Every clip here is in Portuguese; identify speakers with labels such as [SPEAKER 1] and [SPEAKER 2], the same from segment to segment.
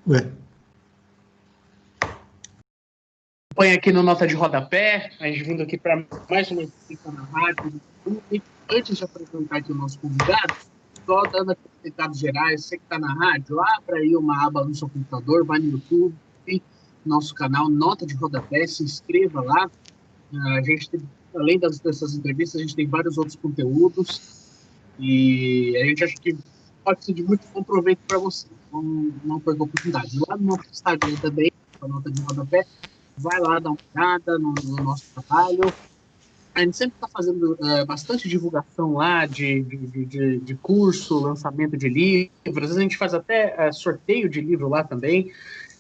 [SPEAKER 1] Ué.
[SPEAKER 2] Põe aqui no Nota de Rodapé, a gente vindo aqui para mais uma entrevista na rádio. E antes de apresentar aqui o nosso convidado, só dando aqui os recados gerais, você que está na rádio, abra aí uma aba no seu computador, vai no YouTube, tem nosso canal Nota de Rodapé, se inscreva lá. A gente tem, além dessas entrevistas, a gente tem vários outros conteúdos e a gente acha que pode ser de muito bom proveito para você. Não perca a oportunidade. Lá no nosso Instagram também, a Nota de Rodapé, vai lá dar uma olhada no nosso trabalho. A gente sempre está fazendo bastante divulgação lá de curso, lançamento de livros. Às vezes a gente faz até sorteio de livro lá também.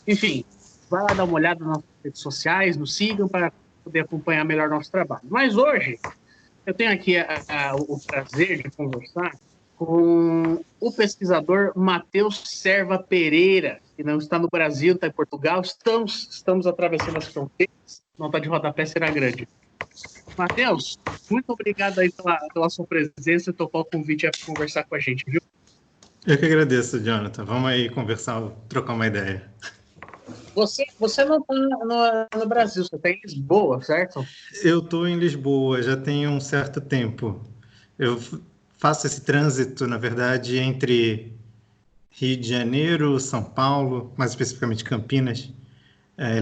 [SPEAKER 2] Enfim, vai lá dar uma olhada nas redes sociais, nos sigam para poder acompanhar melhor nosso trabalho. Mas hoje, eu tenho aqui o prazer de conversar com o pesquisador Matheus Serva Pereira, que não está no Brasil, está em Portugal. Estamos atravessando as fronteiras. Nota de Rodapé será grande. Matheus, muito obrigado aí pela sua presença e topar o convite para conversar com a gente, viu?
[SPEAKER 1] Eu que agradeço, Jonathan. Vamos aí conversar, trocar uma ideia.
[SPEAKER 2] Você não está no Brasil, você está em Lisboa, certo?
[SPEAKER 1] Eu estou em Lisboa, já tem um certo tempo. Eu faço esse trânsito, na verdade, entre Rio de Janeiro, São Paulo, mais especificamente Campinas,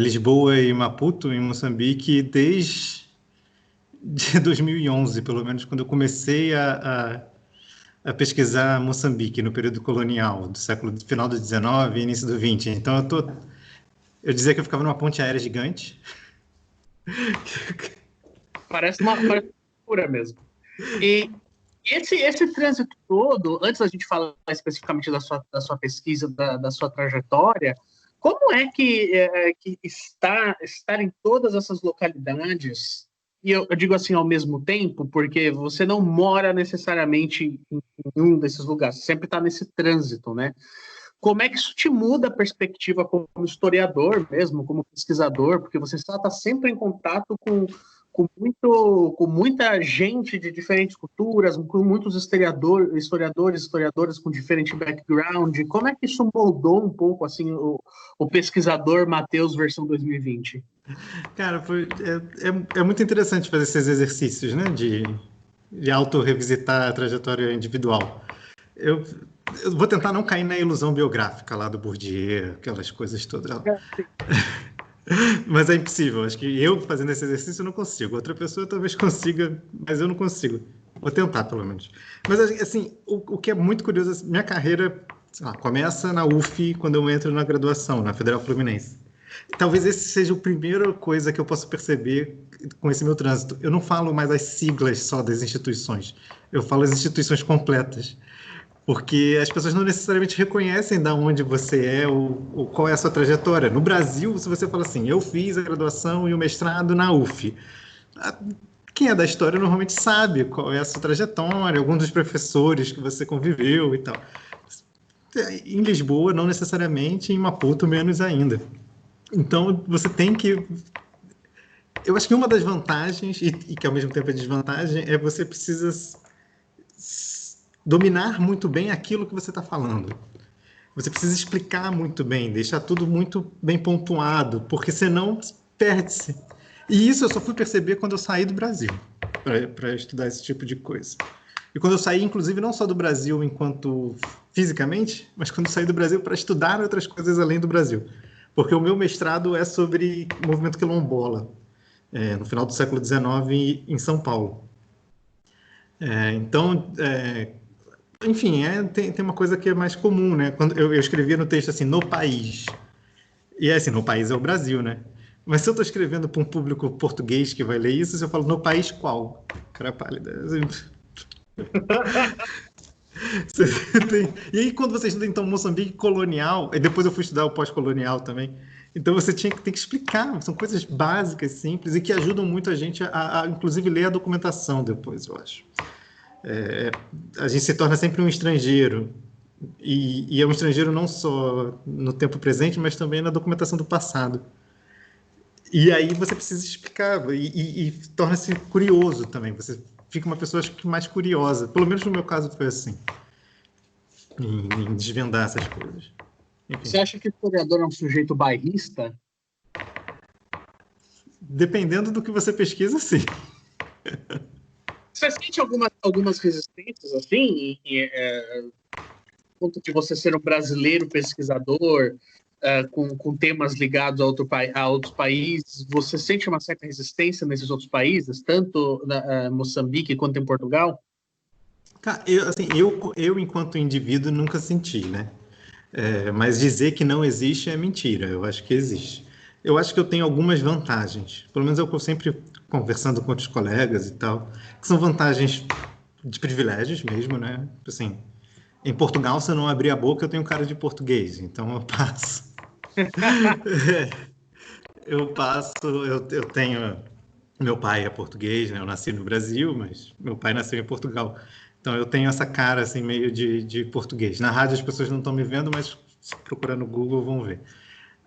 [SPEAKER 1] Lisboa e Maputo, em Moçambique, desde 2011, pelo menos, quando eu comecei a pesquisar Moçambique no período colonial, do final do 19 e início do 20. Então, eu dizia que eu ficava numa ponte aérea gigante.
[SPEAKER 2] Parece uma loucura mesmo. E esse trânsito todo, antes da gente falar especificamente da sua pesquisa, da sua trajetória, como é que estar em todas essas localidades, e eu digo assim ao mesmo tempo, porque você não mora necessariamente em um desses lugares, você sempre está nesse trânsito, né? Como é que isso te muda a perspectiva como historiador mesmo, como pesquisador, porque você está sempre em contato com muita gente de diferentes culturas, com muitos historiadores com diferente background. Como é que isso moldou um pouco assim o pesquisador Matheus versão 2020?
[SPEAKER 1] Cara, é muito interessante fazer esses exercícios, né, de auto-revisitar a trajetória individual. Eu vou tentar não cair na ilusão biográfica lá do Bourdieu, aquelas coisas todas. Mas é impossível. Acho que eu, fazendo esse exercício, eu não consigo. Outra pessoa talvez consiga, mas eu não consigo. Vou tentar, pelo menos. Mas, assim, o que é muito curioso, minha carreira, sei lá, começa na UF, quando eu entro na graduação, na Federal Fluminense. Talvez esse seja a primeira coisa que eu posso perceber com esse meu trânsito. Eu não falo mais as siglas só das instituições. Eu falo as instituições completas. Porque as pessoas não necessariamente reconhecem de onde você é ou qual é a sua trajetória. No Brasil, se você fala assim, eu fiz a graduação e o mestrado na UF, quem é da história normalmente sabe qual é a sua trajetória, alguns dos professores que você conviveu e tal. Em Lisboa, não necessariamente, em Maputo, menos ainda. Então, você tem que... Eu acho que uma das vantagens, e que ao mesmo tempo é desvantagem, é você precisa dominar muito bem aquilo que você está falando. Você precisa explicar muito bem, deixar tudo muito bem pontuado, porque senão perde-se. E isso eu só fui perceber quando eu saí do Brasil, para estudar esse tipo de coisa. E quando eu saí, inclusive, não só do Brasil enquanto fisicamente, mas quando eu saí do Brasil para estudar outras coisas além do Brasil. Porque o meu mestrado é sobre o movimento quilombola, no final do século XIX em São Paulo. Então, enfim, tem uma coisa que é mais comum, né? Quando eu escrevia no texto assim, no país. E assim, no país é o Brasil, né? Mas se eu estou escrevendo para um público português que vai ler isso, eu falo, no país qual? Cara pálida. E aí, quando você estuda, então, Moçambique colonial, e depois eu fui estudar o pós-colonial também, então você tem que explicar, são coisas básicas, simples, e que ajudam muito a gente inclusive, ler a documentação depois, eu acho. A gente se torna sempre um estrangeiro, e é um estrangeiro não só no tempo presente, mas também na documentação do passado. E aí você precisa explicar, e torna-se curioso também, você fica uma pessoa, acho que mais curiosa, pelo menos no meu caso foi assim, em desvendar essas coisas. Enfim,
[SPEAKER 2] Você acha que o historiador é um sujeito bairrista?
[SPEAKER 1] dependendo do que você pesquisa, sim.
[SPEAKER 2] Você sente algumas resistências, assim, ponto de você ser um brasileiro pesquisador, com temas ligados a outros países? Você sente uma certa resistência nesses outros países, tanto na Moçambique quanto em Portugal?
[SPEAKER 1] Cara, assim, eu enquanto indivíduo nunca senti, né? Mas dizer que não existe é mentira. Eu acho que existe. Eu acho que eu tenho algumas vantagens. Pelo menos é o que eu sempre conversando com outros colegas e tal, que são vantagens de privilégios mesmo, né? Assim, em Portugal, se eu não abrir a boca, eu tenho cara de português, então eu passo. Eu passo, eu tenho. Meu pai é português, né? Eu nasci no Brasil, mas meu pai nasceu em Portugal. Então eu tenho essa cara assim meio de português. Na rádio as pessoas não estão me vendo, mas se procurar no Google vão ver.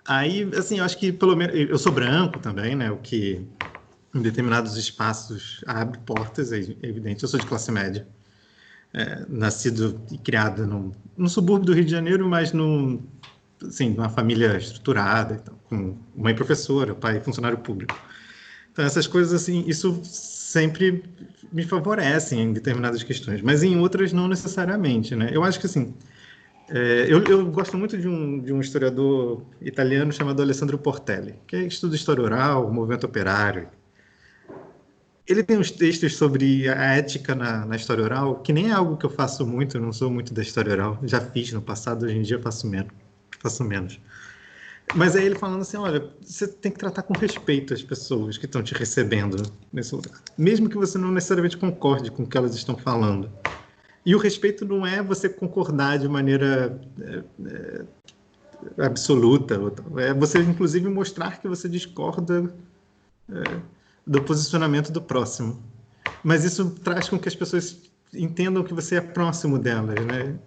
[SPEAKER 1] Aí, assim, eu acho que pelo menos eu sou branco também, né? O que em determinados espaços abre portas, é evidente. Eu sou de classe média, nascido e criado num subúrbio do Rio de Janeiro, mas assim, numa família estruturada, então, com mãe professora, pai funcionário público. Então, essas coisas, assim, isso sempre me favorecem em determinadas questões, mas em outras não necessariamente, né? Eu acho que, assim, eu gosto muito de um historiador italiano chamado Alessandro Portelli, que estuda história oral, movimento operário. Ele tem uns textos sobre a ética na história oral, que nem é algo que eu faço muito, eu não sou muito da história oral, já fiz no passado, hoje em dia faço menos. Faço menos. Mas aí ele falando assim, olha, você tem que tratar com respeito as pessoas que estão te recebendo nesse lugar. Mesmo que você não necessariamente concorde com o que elas estão falando. E o respeito não é você concordar de maneira absoluta. É você, inclusive, mostrar que você discorda do posicionamento do próximo. Mas isso traz com que as pessoas entendam que você é próximo delas, né?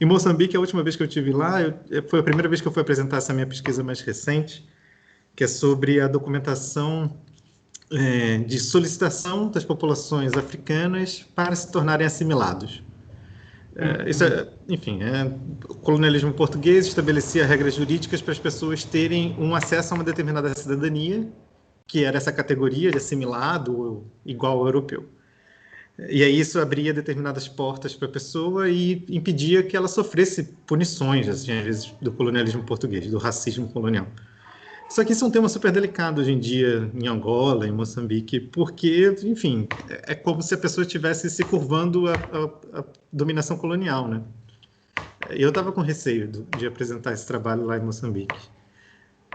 [SPEAKER 1] Em Moçambique, a última vez que eu estive lá, foi a primeira vez que eu fui apresentar essa minha pesquisa mais recente, que é sobre a documentação de solicitação das populações africanas para se tornarem assimilados. Enfim, o colonialismo português estabelecia regras jurídicas para as pessoas terem um acesso a uma determinada cidadania, que era essa categoria de assimilado igual ao europeu. E aí isso abria determinadas portas para a pessoa e impedia que ela sofresse punições, assim, às vezes, do colonialismo português, do racismo colonial. Só que isso é um tema super delicado hoje em dia em Angola, em Moçambique, porque, enfim, é como se a pessoa estivesse se curvando à dominação colonial, né? Eu estava com receio de apresentar esse trabalho lá em Moçambique.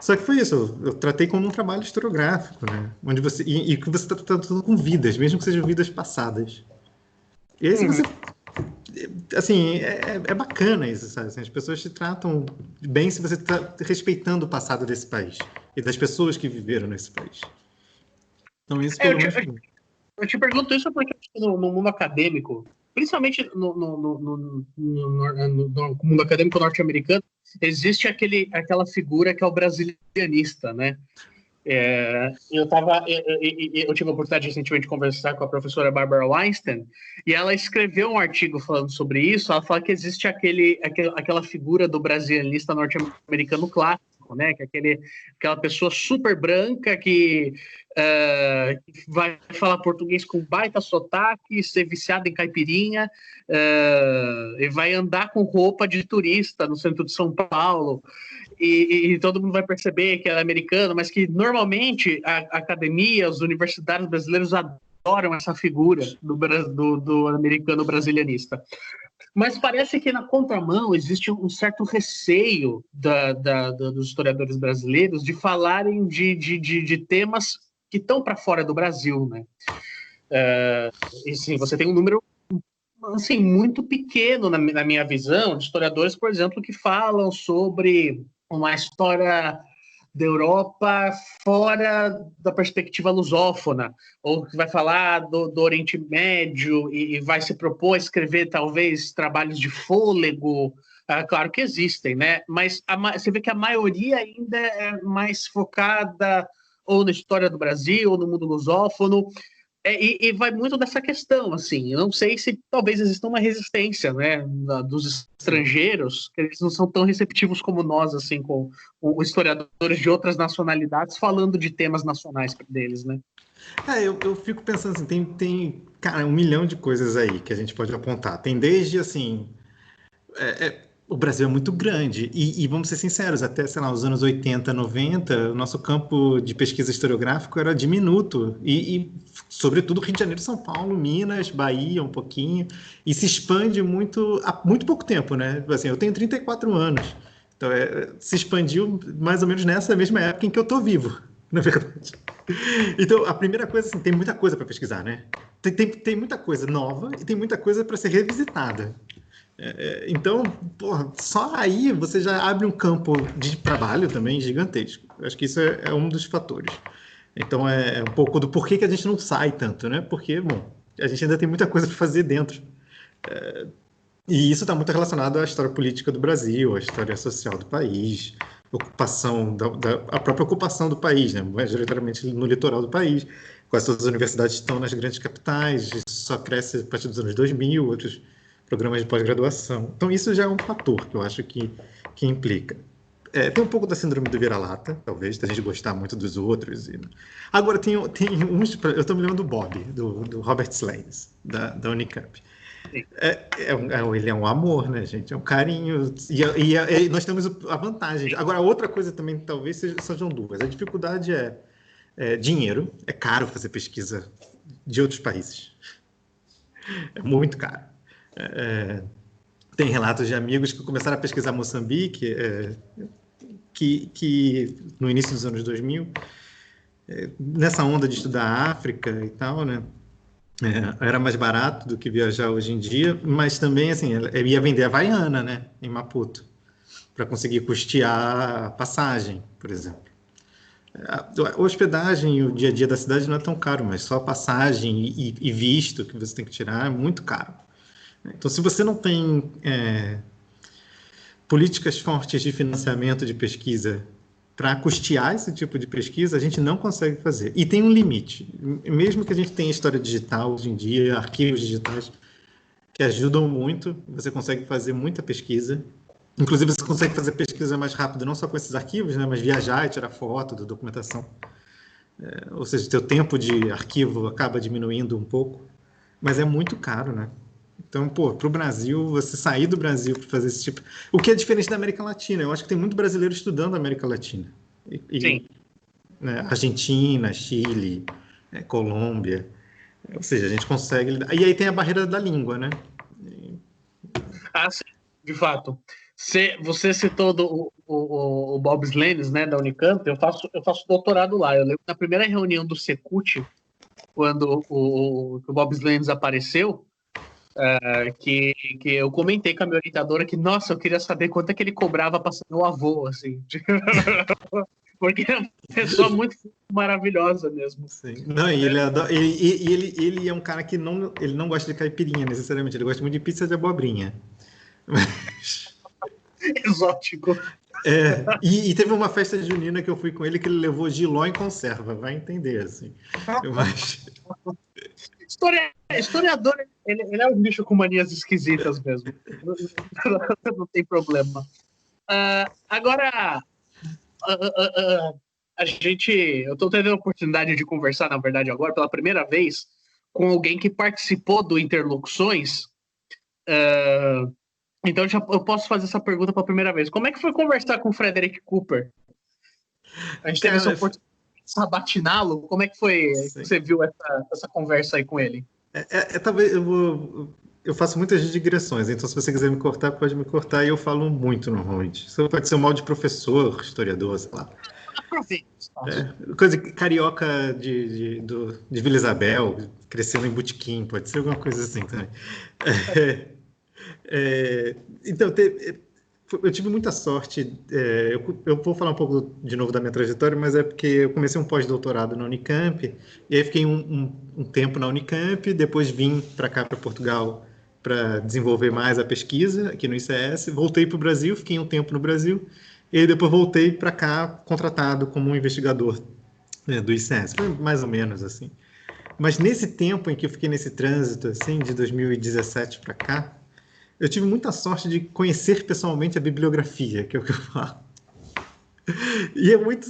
[SPEAKER 1] Só que foi isso, eu tratei como um trabalho historiográfico, né? Onde e que você está tratando com vidas, mesmo que sejam vidas passadas. E aí, se
[SPEAKER 2] Uhum.
[SPEAKER 1] você assim, é bacana isso, sabe? Assim, as pessoas te tratam bem se você está respeitando o passado desse país e das pessoas que viveram nesse país. Então, isso
[SPEAKER 2] É,
[SPEAKER 1] pelo menos.
[SPEAKER 2] eu te pergunto isso porque no mundo acadêmico, principalmente no mundo acadêmico norte-americano, existe aquela figura que é o brasilianista, né? Eu tive a oportunidade recentemente de conversar com a professora Barbara Weinstein e ela escreveu um artigo falando sobre isso. Ela fala que existe aquela figura do brasilianista norte-americano clássico, né? Que é aquela pessoa super branca que vai falar português com baita sotaque, ser viciado em caipirinha, e vai andar com roupa de turista no centro de São Paulo. E todo mundo vai perceber que ela é americana, mas que normalmente a academia, os universitários brasileiros adoram essa figura do americano brasilianista. Mas parece que na contramão existe um certo receio dos historiadores brasileiros de falarem de temas que estão para fora do Brasil, né? E sim, você tem um número assim, muito pequeno na minha visão de historiadores, por exemplo, que falam sobre uma história da Europa fora da perspectiva lusófona, ou que vai falar do Oriente Médio e vai se propor a escrever talvez trabalhos de fôlego. Claro que existem, né? Mas você vê que a maioria ainda é mais focada ou na história do Brasil, ou no mundo lusófono. E vai muito dessa questão, assim, eu não sei se talvez exista uma resistência, né, dos estrangeiros, que eles não são tão receptivos como nós, assim, com historiadores de outras nacionalidades falando de temas nacionais deles, né?
[SPEAKER 1] Eu fico pensando assim, cara, 1 milhão de coisas aí que a gente pode apontar. Tem desde, assim, o Brasil é muito grande e vamos ser sinceros, até, sei lá, os anos 80, 90, o nosso campo de pesquisa historiográfico era diminuto sobretudo, Rio de Janeiro, São Paulo, Minas, Bahia, um pouquinho, e se expande muito há muito pouco tempo, né? Assim, eu tenho 34 anos, então se expandiu mais ou menos nessa mesma época em que eu estou vivo, na verdade. Então, a primeira coisa, assim, tem muita coisa para pesquisar, né? Tem muita coisa nova e tem muita coisa para ser revisitada. Então, porra, só aí você já abre um campo de trabalho também gigantesco. Eu acho que isso é um dos fatores. Então, é um pouco do porquê que a gente não sai tanto, né? Porque, bom, a gente ainda tem muita coisa para fazer dentro. E isso está muito relacionado à história política do Brasil, à história social do país, ocupação a própria ocupação do país, né? Majoritariamente no litoral do país. Quase todas as universidades estão nas grandes capitais, isso só cresce a partir dos anos 2000, outros programas de pós-graduação. Então, isso já é um fator que eu acho que implica. Tem um pouco da síndrome do vira-lata, talvez, da gente gostar muito dos outros. Agora, tem uns. Eu estou me lembrando do Bob, do Robert Slanes, da Unicamp. Ele é um amor, né, gente? É um carinho. E nós temos a vantagem. Agora, a outra coisa também, talvez sejam duas. A dificuldade é dinheiro. É caro fazer pesquisa de outros países. É muito caro. Tem relatos de amigos que começaram a pesquisar Moçambique, que no início dos anos 2000, nessa onda de estudar a África e tal, né? Era mais barato do que viajar hoje em dia, mas também, assim, ele ia vender a Havaiana, né, em Maputo, para conseguir custear a passagem, por exemplo. A hospedagem e o dia a dia da cidade não é tão caro, mas só a passagem e visto que você tem que tirar é muito caro. Então, se você não tem políticas fortes de financiamento de pesquisa para custear esse tipo de pesquisa, a gente não consegue fazer. E tem um limite. Mesmo que a gente tenha história digital hoje em dia, arquivos digitais que ajudam muito, você consegue fazer muita pesquisa. Inclusive, você consegue fazer pesquisa mais rápido, não só com esses arquivos, né, mas viajar e tirar foto da documentação. Ou seja, o seu tempo de arquivo acaba diminuindo um pouco, mas é muito caro, né? Então, pô, para o Brasil, você sair do Brasil para fazer esse tipo. O que é diferente da América Latina. Eu acho que tem muito brasileiro estudando a América Latina.
[SPEAKER 2] Sim.
[SPEAKER 1] Né, Argentina, Chile, Colômbia. Ou seja, a gente consegue lidar. E aí tem a barreira da língua, né?
[SPEAKER 2] Sim, de fato. Você citou o Bob Slanes, né, da Unicamp. Eu faço doutorado lá. Eu lembro na primeira reunião do Secult, quando o Bob Slanes apareceu, que eu comentei com a minha orientadora que, nossa, eu queria saber quanto é que ele cobrava para ser meu avô, assim. Porque é uma pessoa muito maravilhosa mesmo.
[SPEAKER 1] Sim. Não, e ele é um cara que ele não gosta de caipirinha, necessariamente. Ele gosta muito de pizza de abobrinha. Mas...
[SPEAKER 2] Exótico.
[SPEAKER 1] E teve uma festa junina que eu fui com ele que ele levou jiló em conserva, vai entender, assim. Mas...
[SPEAKER 2] Historiador, ele é um bicho com manias esquisitas mesmo. Não tem problema. Agora, eu estou tendo a oportunidade de conversar, na verdade, agora, pela primeira vez, com alguém que participou do Interlocuções. Então, eu posso fazer essa pergunta pela primeira vez. Como é que foi conversar com o Frederick Cooper? A gente teve essa oportunidade de sabatiná-lo. Como é que foi que você viu essa conversa aí com ele?
[SPEAKER 1] Talvez eu faço muitas digressões, então se você quiser me cortar, pode me cortar, e eu falo muito normalmente. Isso pode ser um mal de professor, historiador, sei lá.
[SPEAKER 2] Aproveita.
[SPEAKER 1] Coisa carioca de Vila Isabel, crescendo em botequim, pode ser alguma coisa assim também. Então, eu tive muita sorte. Eu vou falar um pouco de novo da minha trajetória, mas é porque eu comecei um pós-doutorado na Unicamp, e aí fiquei um tempo na Unicamp, depois vim para cá, para Portugal, para desenvolver mais a pesquisa aqui no ICS. Voltei para o Brasil, fiquei um tempo no Brasil, e aí depois voltei para cá, contratado como um investigador do ICS. Foi mais ou menos assim. Mas nesse tempo em que eu fiquei nesse trânsito, assim, de 2017 para cá, eu tive muita sorte de conhecer pessoalmente a bibliografia, que é o que eu falo. E é muito...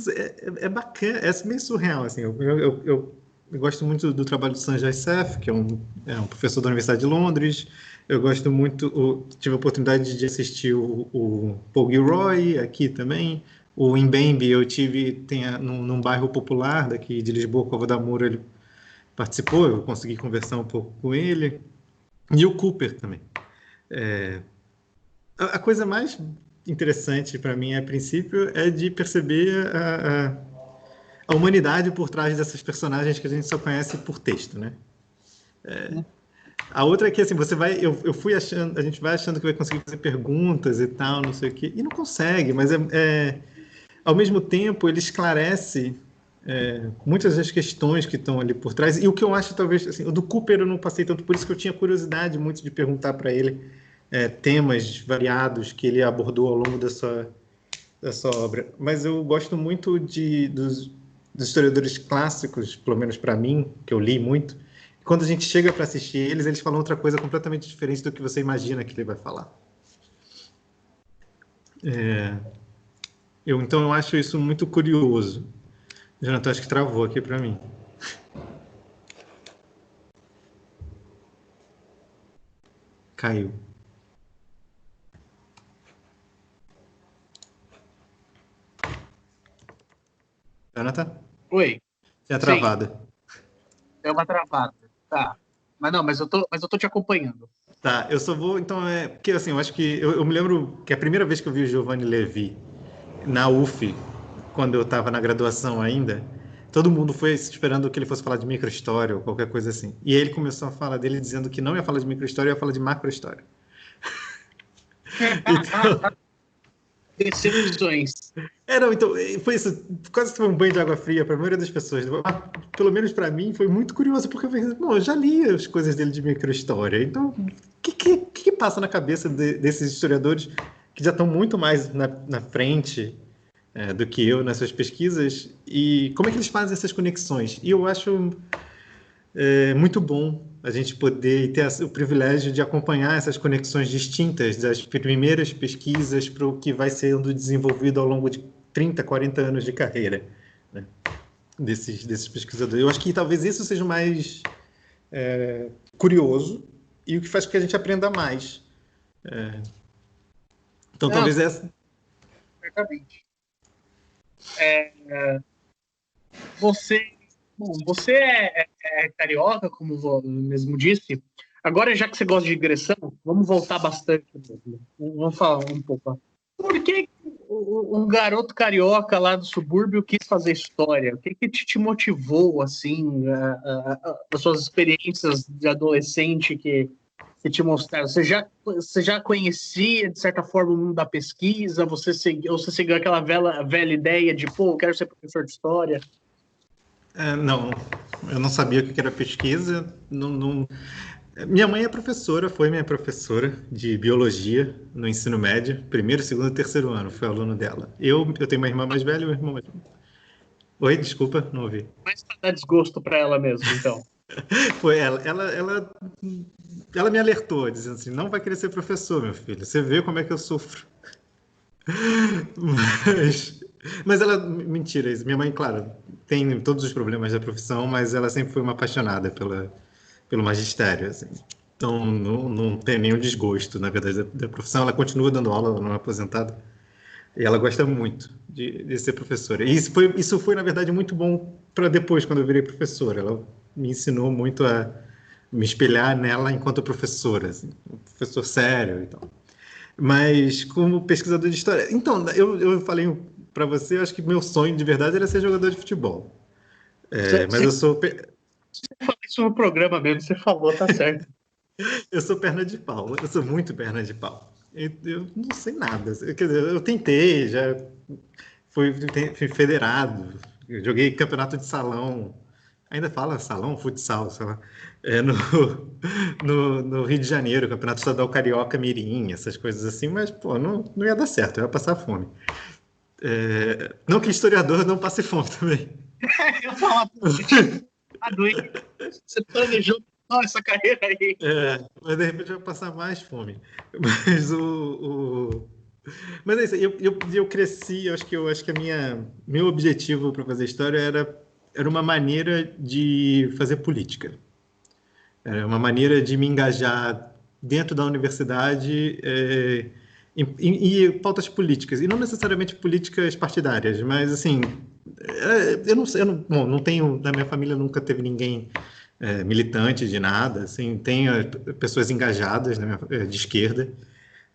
[SPEAKER 1] É bacana, é meio surreal, assim. Eu gosto muito do trabalho do Sanjay Seth, que é um professor da Universidade de Londres. Eu gosto muito... tive a oportunidade de assistir o Paul Gilroy aqui também. O Mbembe eu tive num bairro popular daqui de Lisboa, Cova da Moura, ele participou, eu consegui conversar um pouco com ele. E o Cooper também. A coisa mais interessante para mim, a princípio, é de perceber a humanidade por trás dessas personagens que a gente só conhece por texto, né? A outra é que, assim, eu fui achando, a gente vai achando que vai conseguir fazer perguntas e tal, não sei o quê, e não consegue, mas ao mesmo tempo ele esclarece muitas das questões que estão ali por trás. E o que eu acho, talvez, assim, o do Cooper eu não passei tanto por isso, que eu tinha curiosidade muito de perguntar para ele temas variados que ele abordou ao longo da sua obra. Mas eu gosto muito dos historiadores clássicos, pelo menos para mim, que eu li muito. Quando a gente chega para assistir eles falam outra coisa completamente diferente do que você imagina que ele vai falar. Então eu acho isso muito curioso. Jonathan, acho que travou aqui para mim. Caiu. Jonathan?
[SPEAKER 2] Oi.
[SPEAKER 1] Tinha
[SPEAKER 2] Sim,
[SPEAKER 1] travado.
[SPEAKER 2] é uma travada. Tá. Mas eu tô te acompanhando.
[SPEAKER 1] Tá, eu só vou, então, porque assim, eu acho que, eu me lembro que a primeira vez que eu vi o Giovanni Levi na UF, quando eu estava na graduação ainda, todo mundo foi esperando que ele fosse falar de microhistória ou qualquer coisa assim. E aí ele começou a falar dele dizendo que não ia falar de microhistória, ia falar de macrohistória. Então,
[SPEAKER 2] Decepções.
[SPEAKER 1] não, então, foi isso, quase que foi um banho de água fria para a maioria das pessoas. Pelo menos para mim, foi muito curioso, porque eu pensei, bom, eu já li as coisas dele de microhistória, então, o que passa na cabeça desses historiadores que já estão muito mais na frente do que eu nas suas pesquisas, e como é que eles fazem essas conexões? E eu acho muito bom a gente poder ter o privilégio de acompanhar essas conexões distintas das primeiras pesquisas para o que vai sendo desenvolvido ao longo de 30, 40 anos de carreira, né, desses pesquisadores. Eu acho que talvez isso seja o mais curioso e o que faz com que a gente aprenda mais. Então,
[SPEAKER 2] Não,
[SPEAKER 1] talvez essa...
[SPEAKER 2] certamente. Você, bom, você é carioca, como você mesmo disse. Agora, já que você gosta de digressão, vamos voltar bastante. Vamos falar um pouco. Por que um garoto carioca lá do subúrbio quis fazer história? O que te motivou, assim, as suas experiências de adolescente que te mostraram? Você já conhecia, de certa forma, o mundo da pesquisa? Você seguiu aquela velha ideia de, pô, eu quero ser professor de história?
[SPEAKER 1] Não, eu não sabia o que era pesquisa. Minha mãe é professora, foi minha professora de biologia no ensino médio, primeiro, segundo e terceiro ano, fui aluno dela. Eu tenho uma irmã mais velha e um irmão mais velho. Oi, desculpa, não ouvi.
[SPEAKER 2] Mas tá dar desgosto para ela mesmo, então.
[SPEAKER 1] Foi ela. Ela me alertou, dizendo assim: não vai querer ser professor, meu filho. Você vê como é que eu sofro. Mas ela, mentira, isso. Minha mãe, claro, tem todos os problemas da profissão, mas ela sempre foi uma apaixonada pelo magistério, assim. Então, não tem nenhum desgosto, na verdade, da profissão. Ela continua dando aula, ela não é aposentada. E ela gosta muito de ser professora. E isso foi, na verdade, muito bom para depois, quando eu virei professora. Ela me ensinou muito a me espelhar nela enquanto professora, assim, um professor sério e tal. Mas como pesquisador de história... Então, eu falei para você, eu acho que meu sonho de verdade era ser jogador de futebol. Mas eu sou...
[SPEAKER 2] Isso no programa mesmo, você falou, tá certo.
[SPEAKER 1] Eu sou perna de pau, eu sou muito perna de pau. Eu não sei nada. Quer dizer, eu tentei, já fui federado, joguei campeonato de salão. Ainda fala salão, futsal, sei lá. No Rio de Janeiro, campeonato estadual carioca mirim, essas coisas assim, mas pô, não ia dar certo, eu ia passar fome. Não que historiador não passe fome também.
[SPEAKER 2] Eu falar Doente. Você planejou essa carreira aí.
[SPEAKER 1] Mas de repente vai passar mais fome. Mas mas é isso, eu cresci, eu acho que meu objetivo para fazer história era uma maneira de fazer política. Era uma maneira de me engajar dentro da universidade em pautas políticas, e não necessariamente políticas partidárias, mas assim, bom, não tenho, na minha família nunca teve ninguém militante de nada, assim, tenho pessoas engajadas de esquerda,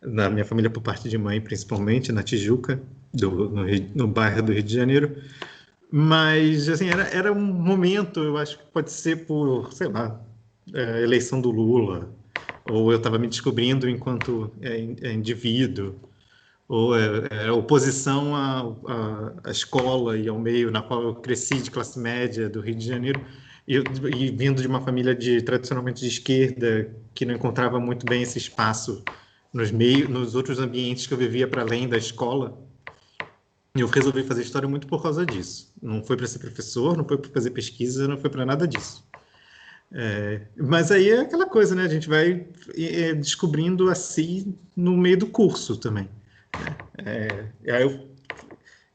[SPEAKER 1] na minha família por parte de mãe, principalmente, na Tijuca, no bairro do Rio de Janeiro. Mas, assim, era um momento, eu acho que pode ser por, sei lá, eleição do Lula, ou eu estava me descobrindo enquanto indivíduo, ou oposição à escola e ao meio na qual eu cresci, de classe média do Rio de Janeiro, e vindo de uma família tradicionalmente de esquerda, que não encontrava muito bem esse espaço nos outros ambientes que eu vivia para além da escola. E eu resolvi fazer história muito por causa disso. Não foi para ser professor, não foi para fazer pesquisa, não foi para nada disso. Mas aí é aquela coisa, né? A gente vai descobrindo assim no meio do curso também. Aí eu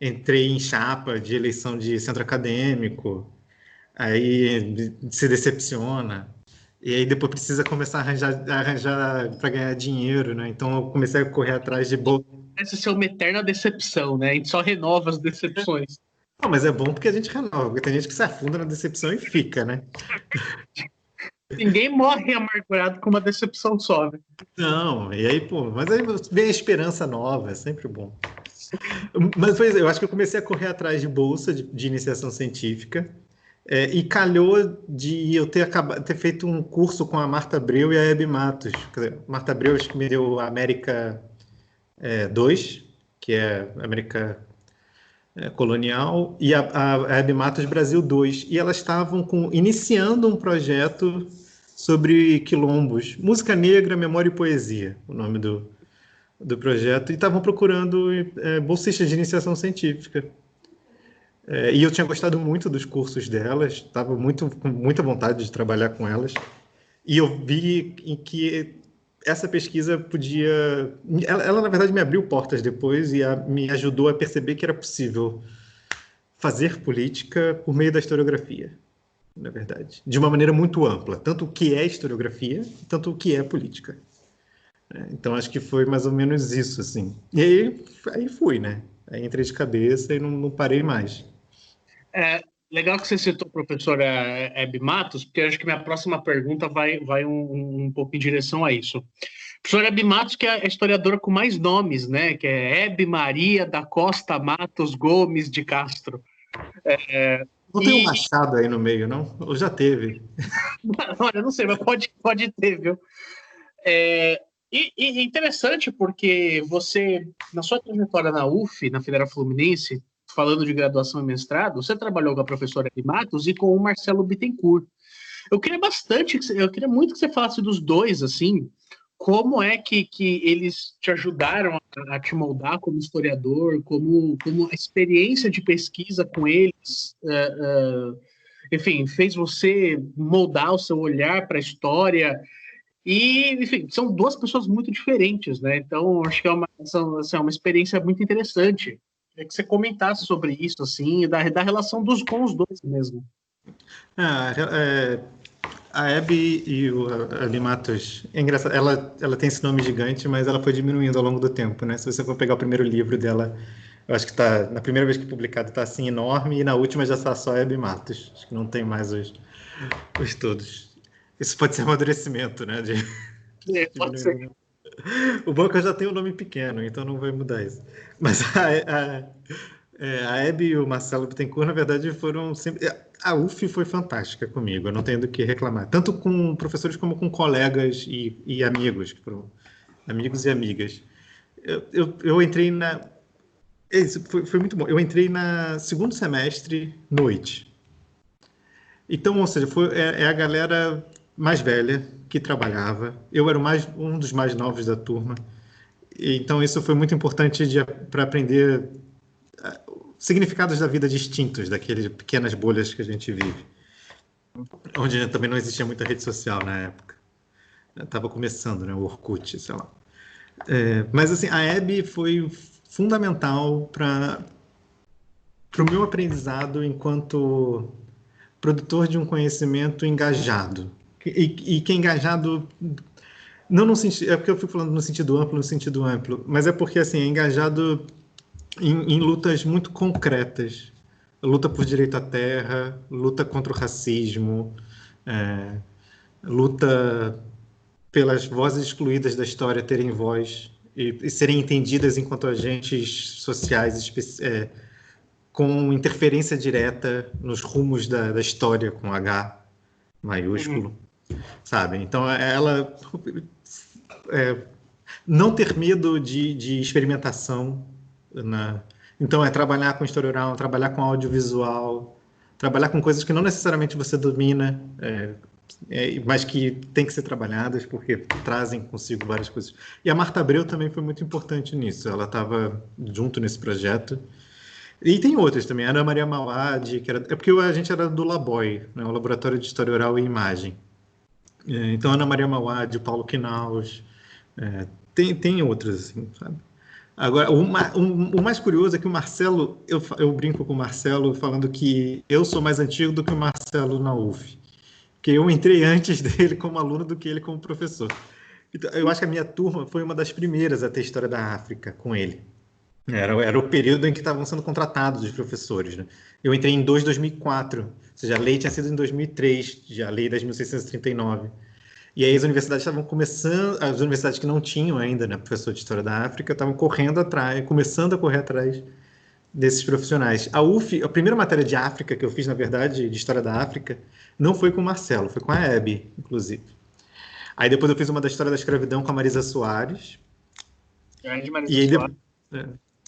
[SPEAKER 1] entrei em chapa de eleição de centro acadêmico, aí se decepciona, e aí depois precisa começar a arranjar para ganhar dinheiro, né? Então eu comecei a correr atrás de bolsa.
[SPEAKER 2] Essa é uma eterna decepção, né? A gente só renova as decepções.
[SPEAKER 1] Não, mas é bom porque a gente renova, porque tem gente que se afunda na decepção e fica, né?
[SPEAKER 2] Ninguém morre amargurado com uma decepção só, né?
[SPEAKER 1] Não, e aí, pô, mas aí vem a esperança nova, é sempre bom. Mas eu acho que eu comecei a correr atrás de bolsa de iniciação científica, e calhou de eu ter feito um curso com a Marta Abreu e a Hebe Matos. Quer dizer, Marta Abreu acho que me deu a América 2, que é América colonial, e a Hebe Matos Brasil 2. E elas estavam iniciando um projeto sobre quilombos, música negra, memória e poesia, o nome do projeto, e estavam procurando bolsistas de iniciação científica. E eu tinha gostado muito dos cursos delas, estava com muita vontade de trabalhar com elas, e eu vi em que essa pesquisa podia... Ela, na verdade, me abriu portas depois e me ajudou a perceber que era possível fazer política por meio da historiografia, na verdade, de uma maneira muito ampla, tanto o que é historiografia, tanto o que é política. Então, acho que foi mais ou menos isso, assim. E aí fui, né? Aí entrei de cabeça e não parei mais.
[SPEAKER 2] Legal que você citou a professora Hebe Matos, porque eu acho que minha próxima pergunta vai um pouco em direção a isso. Professora Hebe Matos, que é a historiadora com mais nomes, né? Que é Hebe Maria da Costa Matos Gomes de Castro.
[SPEAKER 1] Não tem um Machado aí no meio, não? Ou já teve?
[SPEAKER 2] Olha, não sei, mas pode ter, viu? E interessante porque você, na sua trajetória na UF, na Federal Fluminense, falando de graduação e mestrado, você trabalhou com a professora Hebe Matos e com o Marcelo Bittencourt. Eu queria muito que você falasse dos dois, assim, como é que eles te ajudaram a te moldar como historiador, como a experiência de pesquisa com eles, enfim, fez você moldar o seu olhar para a história. E, enfim, são duas pessoas muito diferentes, né? Então, acho que é uma experiência muito interessante. Queria que você comentasse sobre isso, assim, da relação com os dois mesmo.
[SPEAKER 1] A Hebe e a Hebe Matos, é engraçado, ela tem esse nome gigante, mas ela foi diminuindo ao longo do tempo, né? Se você for pegar o primeiro livro dela, eu acho que tá, na primeira vez que publicado tá assim enorme, e na última já está só Hebe Matos. Acho que não tem mais os todos. Isso pode ser amadurecimento, né?
[SPEAKER 2] Pode ser.
[SPEAKER 1] O bom é que eu já tenho um nome pequeno, então não vai mudar isso. Mas a Hebe e o Marcelo Bittencourt, na verdade, foram sempre... A UF foi fantástica comigo, eu não tenho do que reclamar. Tanto com professores como com colegas e amigos, que foram amigos e amigas. Eu entrei na... Isso foi muito bom. Eu entrei na segundo semestre, noite. Então, ou seja, é a galera mais velha que trabalhava. Eu era um dos mais novos da turma. Então, isso foi muito importante para aprender significados da vida distintos daquelas pequenas bolhas que a gente vive. onde também não existia muita rede social na época. Estava começando, né, o Orkut, sei lá. Mas assim, a Hebe foi fundamental para o meu aprendizado enquanto produtor de um conhecimento engajado. E que é engajado, não no sentido, é porque eu fico falando no sentido amplo, mas é porque assim, é engajado em lutas muito concretas. Luta por direito à terra, luta contra o racismo, luta pelas vozes excluídas da história terem voz e serem entendidas enquanto agentes sociais com interferência direta nos rumos da história, com H maiúsculo, sabe? Então, ela não ter medo de experimentação. Então, é trabalhar com história oral, trabalhar com audiovisual, trabalhar com coisas que não necessariamente você domina, mas que tem que ser trabalhadas porque trazem consigo várias coisas. E a Marta Abreu também foi muito importante nisso. Ela estava junto nesse projeto. E tem outras também. A Ana Maria Mauad, que era... É porque a gente era do Laboy, né? O Laboratório de História Oral e Imagem. Então, a Ana Maria Mauad, o Paulo Quinaus, tem outras, assim, sabe? Agora, o mais curioso é que o Marcelo, eu brinco com o Marcelo falando que eu sou mais antigo do que o Marcelo na UF, porque eu entrei antes dele como aluno do que ele como professor. Então, eu acho que a minha turma foi uma das primeiras a ter História da África com ele. Era o período em que estavam sendo contratados os professores, né? Eu entrei em 2004, ou seja, a lei tinha sido em 2003, já a lei das 1639. E aí as universidades estavam começando, as universidades que não tinham ainda, né, professor de História da África, estavam correndo atrás, começando a correr atrás desses profissionais. A UF, a primeira matéria de África que eu fiz, na verdade, de História da África, não foi com o Marcelo, foi com a Hebe, inclusive. Aí depois eu fiz uma da História da Escravidão com a Marisa Soares.
[SPEAKER 2] Grande Marisa
[SPEAKER 1] E aí,
[SPEAKER 2] Soares.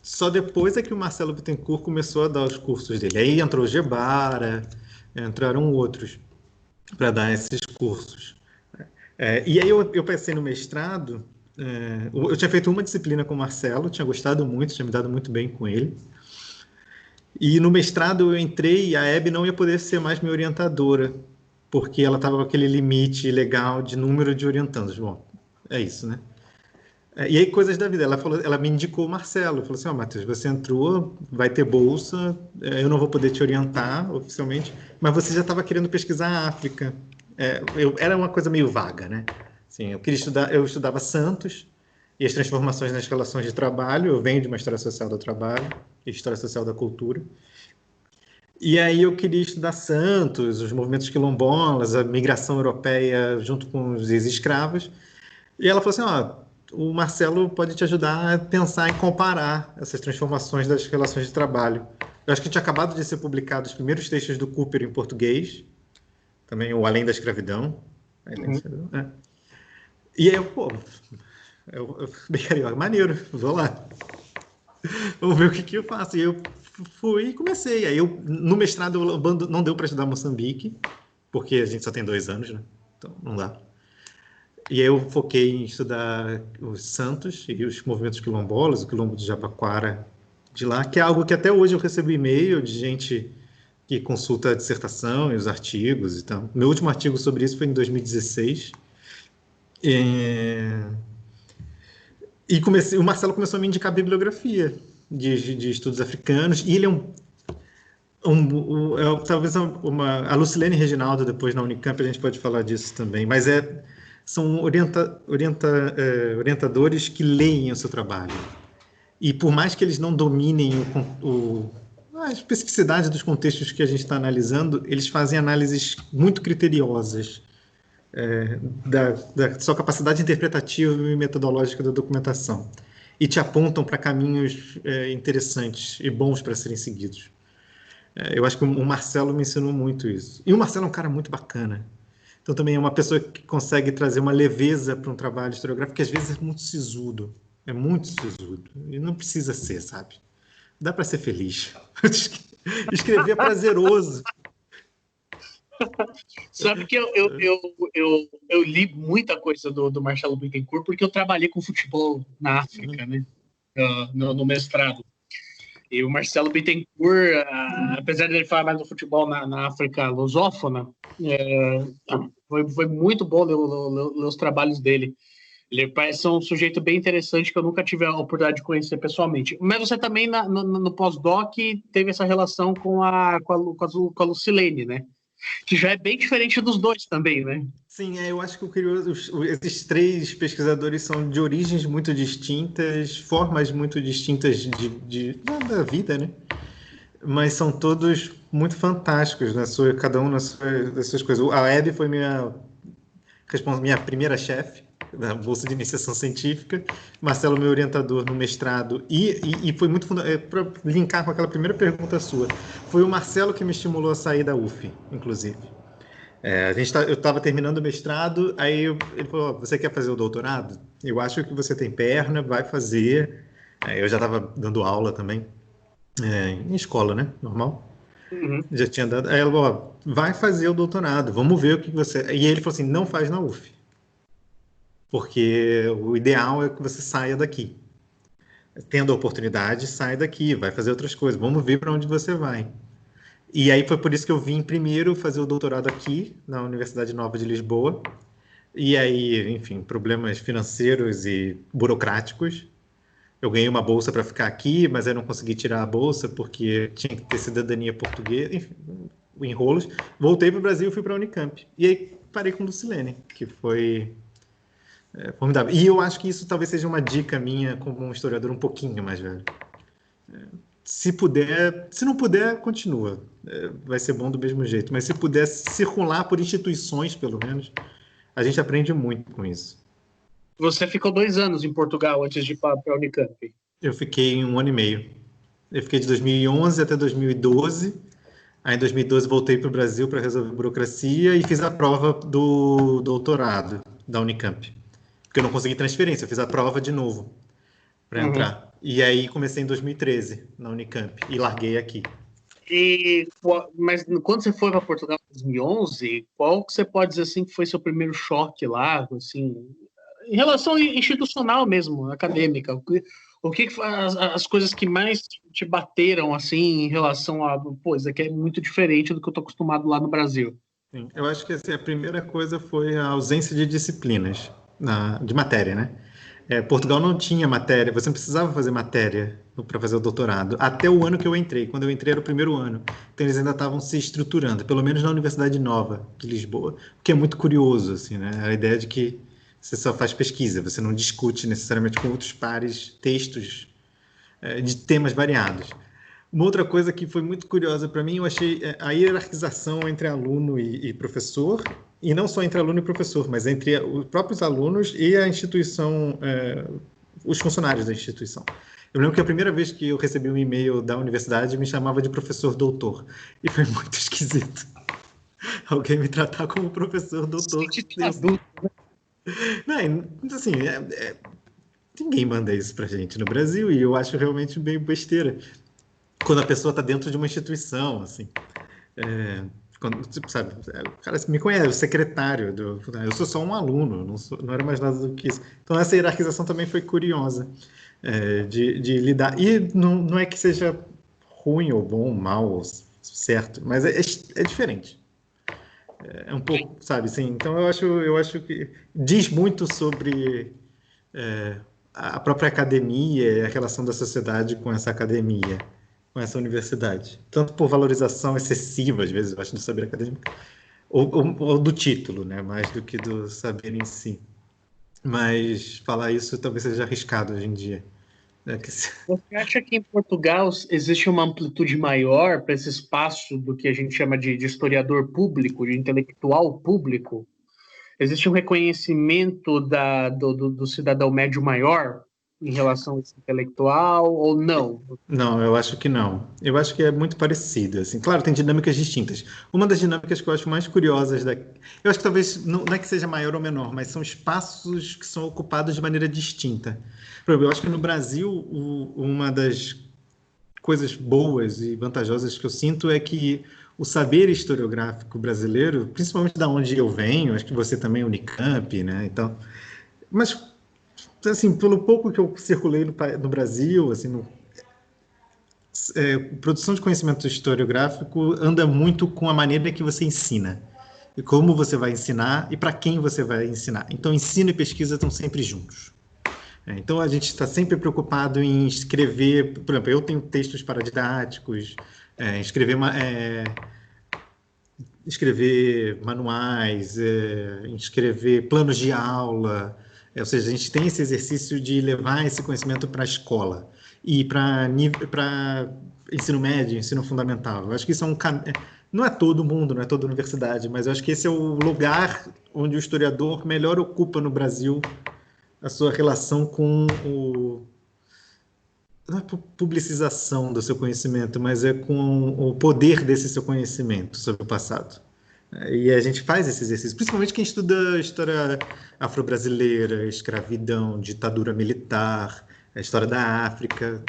[SPEAKER 1] só depois é que o Marcelo Bittencourt começou a dar os cursos dele. Aí entrou o Gebara, entraram outros para dar esses cursos. E aí eu pensei no mestrado, eu tinha feito uma disciplina com o Marcelo, tinha gostado muito, tinha me dado muito bem com ele. E no mestrado eu entrei e a Hebe não ia poder ser mais minha orientadora, porque ela estava com aquele limite legal de número de orientandos. Bom, é isso, né? E aí, coisas da vida. Ela me indicou o Marcelo. Falou assim: ó, Matheus, você entrou, vai ter bolsa, eu não vou poder te orientar oficialmente, mas você já estava querendo pesquisar a África. Era uma coisa meio vaga, né? Assim, eu estudava Santos e as transformações nas relações de trabalho. Eu venho de uma história social do trabalho e história social da cultura. E aí eu queria estudar Santos, os movimentos quilombolas, a migração europeia junto com os ex-escravos. E ela falou assim: ó, o Marcelo pode te ajudar a pensar e comparar essas transformações das relações de trabalho. Eu acho que tinha acabado de ser publicado os primeiros textos do Cooper em português, também o Além da Escravidão. E aí eu bem carioca, maneiro, vou lá. Vamos ver o que eu faço. E eu fui e comecei. Aí no mestrado não deu para estudar Moçambique, porque a gente só tem 2 anos, né? Então não dá. E aí eu foquei em estudar os santos e os movimentos quilombolas, o quilombo de Jabaquara de lá, que é algo que até hoje eu recebo e-mail de gente que consulta a dissertação e os artigos e tal. Meu último artigo sobre isso foi em 2016. O Marcelo começou a me indicar bibliografia de estudos africanos, e ele talvez a Lucilene Reginaldo, depois na Unicamp, a gente pode falar disso também, mas são orientadores que leem o seu trabalho. E por mais que eles não dominem a especificidade dos contextos que a gente está analisando, eles fazem análises muito criteriosas da sua capacidade interpretativa e metodológica da documentação. E te apontam para caminhos interessantes e bons para serem seguidos. Eu acho que o Marcelo me ensinou muito isso. E o Marcelo é um cara muito bacana. Então, também é uma pessoa que consegue trazer uma leveza para um trabalho historiográfico que às vezes é muito sisudo. É muito sisudo. E não precisa ser, sabe? Dá para ser feliz. Escrever é prazeroso.
[SPEAKER 2] Sabe que eu li muita coisa do Marcelo Bittencourt porque eu trabalhei com futebol na África, né? No mestrado. E o Marcelo Bittencourt, apesar de ele falar mais do futebol na África lusófona, foi muito bom ler os trabalhos dele. Ele parece um sujeito bem interessante que eu nunca tive a oportunidade de conhecer pessoalmente. Mas você também, no pós-doc, teve essa relação com a Lucilene, né? Que já é bem diferente dos dois também, né?
[SPEAKER 1] Sim, eu acho que o curioso, esses três pesquisadores são de origens muito distintas, formas muito distintas da vida, né? Mas são todos muito fantásticos, cada um das suas coisas. A Hebe foi minha primeira chefe da Bolsa de Iniciação Científica, Marcelo, meu orientador no mestrado, e foi muito para linkar com aquela primeira pergunta sua, foi o Marcelo que me estimulou a sair da UF, inclusive. Eu estava terminando o mestrado, aí ele falou, você quer fazer o doutorado? Eu acho que você tem perna, vai fazer. Eu já estava dando aula também, em escola, né? Normal.
[SPEAKER 2] Uhum.
[SPEAKER 1] Já tinha dado. Aí ela falou, vai fazer o doutorado, vamos ver o que você... E ele falou assim, não faz na UF, porque o ideal é que você saia daqui. Tendo a oportunidade, sai daqui, vai fazer outras coisas, vamos ver para onde você vai. E aí foi por isso que eu vim primeiro fazer o doutorado aqui, na Universidade Nova de Lisboa. E aí, enfim, problemas financeiros e burocráticos. Eu ganhei uma bolsa para ficar aqui, mas eu não consegui tirar a bolsa porque tinha que ter cidadania portuguesa, enfim, enrolos. Voltei para o Brasil e fui para a Unicamp. E aí parei com o Lucilene, que foi formidável. E eu acho que isso talvez seja uma dica minha como um historiador um pouquinho mais velho. Se puder, se não puder, continua. Vai ser bom do mesmo jeito. Mas se puder circular por instituições, pelo menos, a gente aprende muito com isso.
[SPEAKER 2] Você ficou 2 anos em Portugal antes de ir para a Unicamp.
[SPEAKER 1] Eu fiquei 1 ano e meio. Eu fiquei de 2011 até 2012. Aí em 2012 voltei para o Brasil para resolver burocracia e fiz a prova do doutorado da Unicamp. Porque eu não consegui transferência, eu fiz a prova de novo para entrar. E aí comecei em 2013 na Unicamp e larguei aqui.
[SPEAKER 2] Mas quando você foi para Portugal em 2011, qual que você pode dizer assim que foi seu primeiro choque lá, assim, em relação institucional mesmo, acadêmica? O que as coisas que mais te bateram assim em relação a, pô, isso aqui é muito diferente do que eu estou acostumado lá no Brasil?
[SPEAKER 1] Sim, eu acho que assim, a primeira coisa foi a ausência de disciplinas, de matéria, né? Portugal não tinha matéria, você não precisava fazer matéria para fazer o doutorado, até o ano que eu entrei. Quando eu entrei era o primeiro ano, então eles ainda estavam se estruturando, pelo menos na Universidade Nova de Lisboa, o que é muito curioso, assim, né? A ideia de que você só faz pesquisa, você não discute necessariamente com outros pares textos de temas variados. Uma outra coisa que foi muito curiosa para mim, eu achei a hierarquização entre aluno e professor, e não só entre aluno e professor, mas entre os próprios alunos e a instituição, os funcionários da instituição. Eu lembro que a primeira vez que eu recebi um e-mail da universidade me chamava de professor doutor, e foi muito esquisito. Alguém me tratar como professor doutor. Não, assim, ninguém manda isso pra gente no Brasil, e eu acho realmente bem besteira quando a pessoa está dentro de uma instituição, assim. Quando, sabe, o cara me conhece, o secretário, eu sou só um aluno, não era mais nada do que isso. Então, essa hierarquização também foi curiosa de lidar. E não é que seja ruim ou bom, mal, ou certo, mas é diferente. É um pouco, sabe, assim, então eu acho que diz muito sobre a própria academia e a relação da sociedade com essa academia, com essa universidade. Tanto por valorização excessiva, às vezes, eu acho, do saber acadêmico, ou do título, né? Mais do que do saber em si. Mas falar isso talvez seja arriscado hoje em dia.
[SPEAKER 2] Você acha que em Portugal existe uma amplitude maior para esse espaço do que a gente chama de historiador público, de intelectual público? Existe um reconhecimento do cidadão médio maior em relação a esse intelectual ou não?
[SPEAKER 1] Não, eu acho que não. Eu acho que é muito parecido, assim. Claro, tem dinâmicas distintas. Uma das dinâmicas que eu acho mais curiosas eu acho que talvez não é que seja maior ou menor, mas são espaços que são ocupados de maneira distinta. Por exemplo, eu acho que no Brasil uma das coisas boas e vantajosas que eu sinto é que o saber historiográfico brasileiro, principalmente da onde eu venho, acho que você também é Unicamp, né? Então, mas assim, pelo pouco que eu circulei no Brasil, assim, produção de conhecimento historiográfico anda muito com a maneira que você ensina, e como você vai ensinar e para quem você vai ensinar. Então, ensino e pesquisa estão sempre juntos. Então, a gente está sempre preocupado em escrever, por exemplo, eu tenho textos paradidáticos, escrever manuais, escrever planos de aula, ou seja, a gente tem esse exercício de levar esse conhecimento para a escola e para ensino médio, ensino fundamental. Eu acho que isso é não é todo mundo, não é toda universidade, mas eu acho que esse é o lugar onde o historiador melhor ocupa no Brasil a sua relação com não é publicização do seu conhecimento, mas é com o poder desse seu conhecimento sobre o passado. E a gente faz esse exercício, principalmente quem estuda história afro-brasileira, escravidão, ditadura militar, a história da África.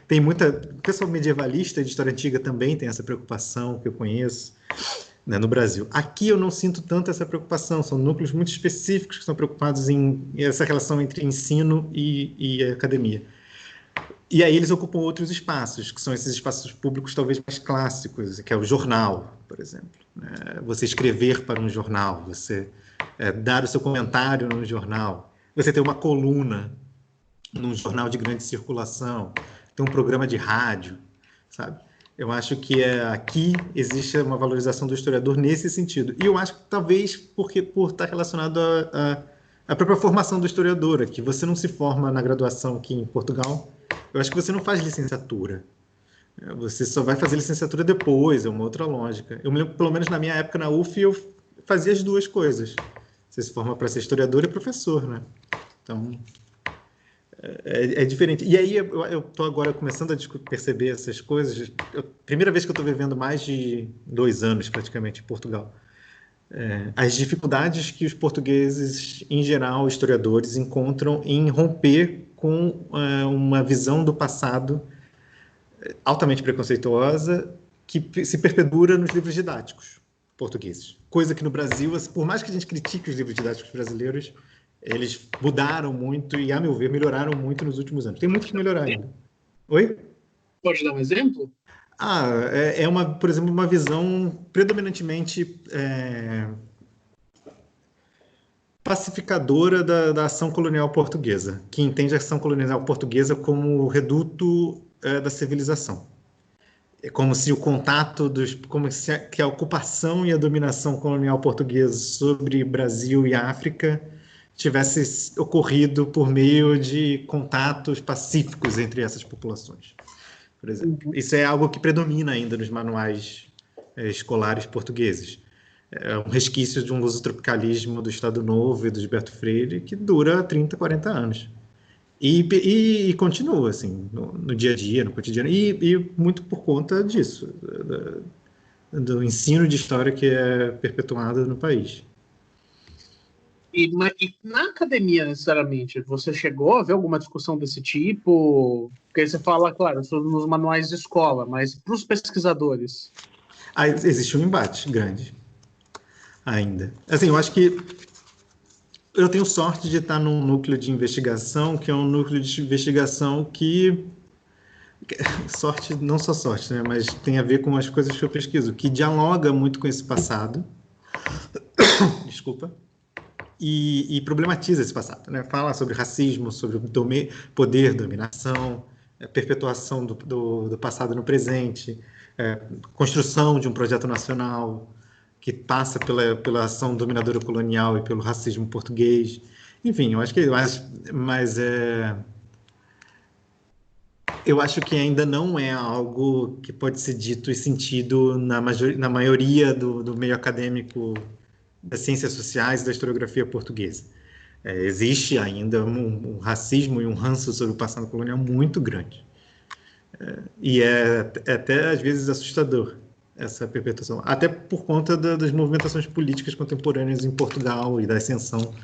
[SPEAKER 1] Tem muita... O pessoal medievalista de história antiga também tem essa preocupação, que eu conheço, né, no Brasil. Aqui eu não sinto tanto essa preocupação, são núcleos muito específicos que estão preocupados em essa relação entre ensino e academia. E aí eles ocupam outros espaços, que são esses espaços públicos talvez mais clássicos, que é o jornal, por exemplo. Você escrever para um jornal, você dar o seu comentário num jornal, você ter uma coluna num jornal de grande circulação, ter um programa de rádio, sabe? Eu acho que aqui existe uma valorização do historiador nesse sentido. E eu acho que talvez por estar relacionado à própria formação do historiador, que você não se forma na graduação aqui em Portugal. Eu acho que você não faz licenciatura. Você só vai fazer licenciatura depois, é uma outra lógica. Eu me lembro, pelo menos na minha época na UF, eu fazia as duas coisas. Você se forma para ser historiador e professor, né? Então, é diferente. E aí eu estou agora começando a perceber essas coisas. Primeira vez que eu estou vivendo mais de 2 anos, praticamente, em Portugal. As dificuldades que os portugueses, em geral, historiadores, encontram em romper com uma visão do passado altamente preconceituosa que se perpedura nos livros didáticos portugueses. Coisa que no Brasil, por mais que a gente critique os livros didáticos brasileiros, eles mudaram muito e, a meu ver, melhoraram muito nos últimos anos. Tem muito que melhorar ainda. Oi?
[SPEAKER 2] Pode dar um exemplo?
[SPEAKER 1] Por exemplo, uma visão predominantemente pacificadora da ação colonial portuguesa, que entende a ação colonial portuguesa como o reduto da civilização. É como se o contato que a ocupação e a dominação colonial portuguesa sobre Brasil e África tivesse ocorrido por meio de contatos pacíficos entre essas populações, por exemplo. Isso é algo que predomina ainda nos manuais escolares portugueses. É um resquício de um lusotropicalismo do Estado Novo e do Gilberto Freire que dura 30, 40 anos. E continua, assim, no dia a dia, no cotidiano, e muito por conta disso, do ensino de história que é perpetuado no país.
[SPEAKER 2] E na academia, necessariamente, você chegou a ver alguma discussão desse tipo? Porque você fala, claro, nos manuais de escola, mas para os pesquisadores?
[SPEAKER 1] Existe um embate grande ainda. Assim, eu acho que eu tenho sorte de estar num núcleo de investigação, que é um núcleo de investigação que sorte, não só sorte, né, mas tem a ver com as coisas que eu pesquiso, que dialoga muito com esse passado, desculpa, e problematiza esse passado, né? Fala sobre racismo, sobre poder, dominação, perpetuação do passado no presente, construção de um projeto nacional que passa pela ação dominadora colonial e pelo racismo português. Enfim, eu acho que eu acho que ainda não é algo que pode ser dito e sentido na maioria do meio acadêmico das ciências sociais e da historiografia portuguesa. Existe ainda um racismo e um ranço sobre o passado colonial muito grande. E é até, às vezes, assustador essa perpetuação, até por conta das movimentações políticas contemporâneas em Portugal e da ascensão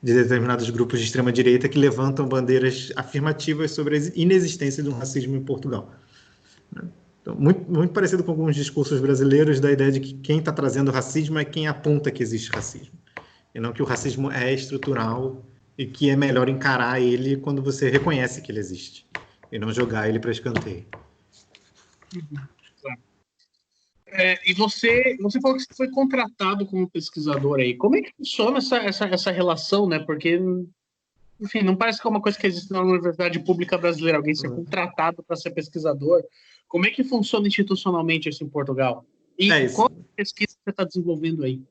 [SPEAKER 1] de determinados grupos de extrema-direita que levantam bandeiras afirmativas sobre a inexistência de um racismo em Portugal. Então, muito parecido com alguns discursos brasileiros da ideia de que quem está trazendo racismo é quem aponta que existe racismo, e não que o racismo é estrutural e que é melhor encarar ele quando você reconhece que ele existe, e não jogar ele para escanteio.
[SPEAKER 2] Claro. E você falou que você foi contratado como pesquisador aí. Como é que funciona essa relação, né? Porque, enfim, não parece que é uma coisa que existe na universidade pública brasileira, alguém ser contratado para ser pesquisador. Como é que funciona institucionalmente isso em Portugal? E
[SPEAKER 1] É
[SPEAKER 2] qual
[SPEAKER 1] isso.
[SPEAKER 2] pesquisa você está desenvolvendo aí?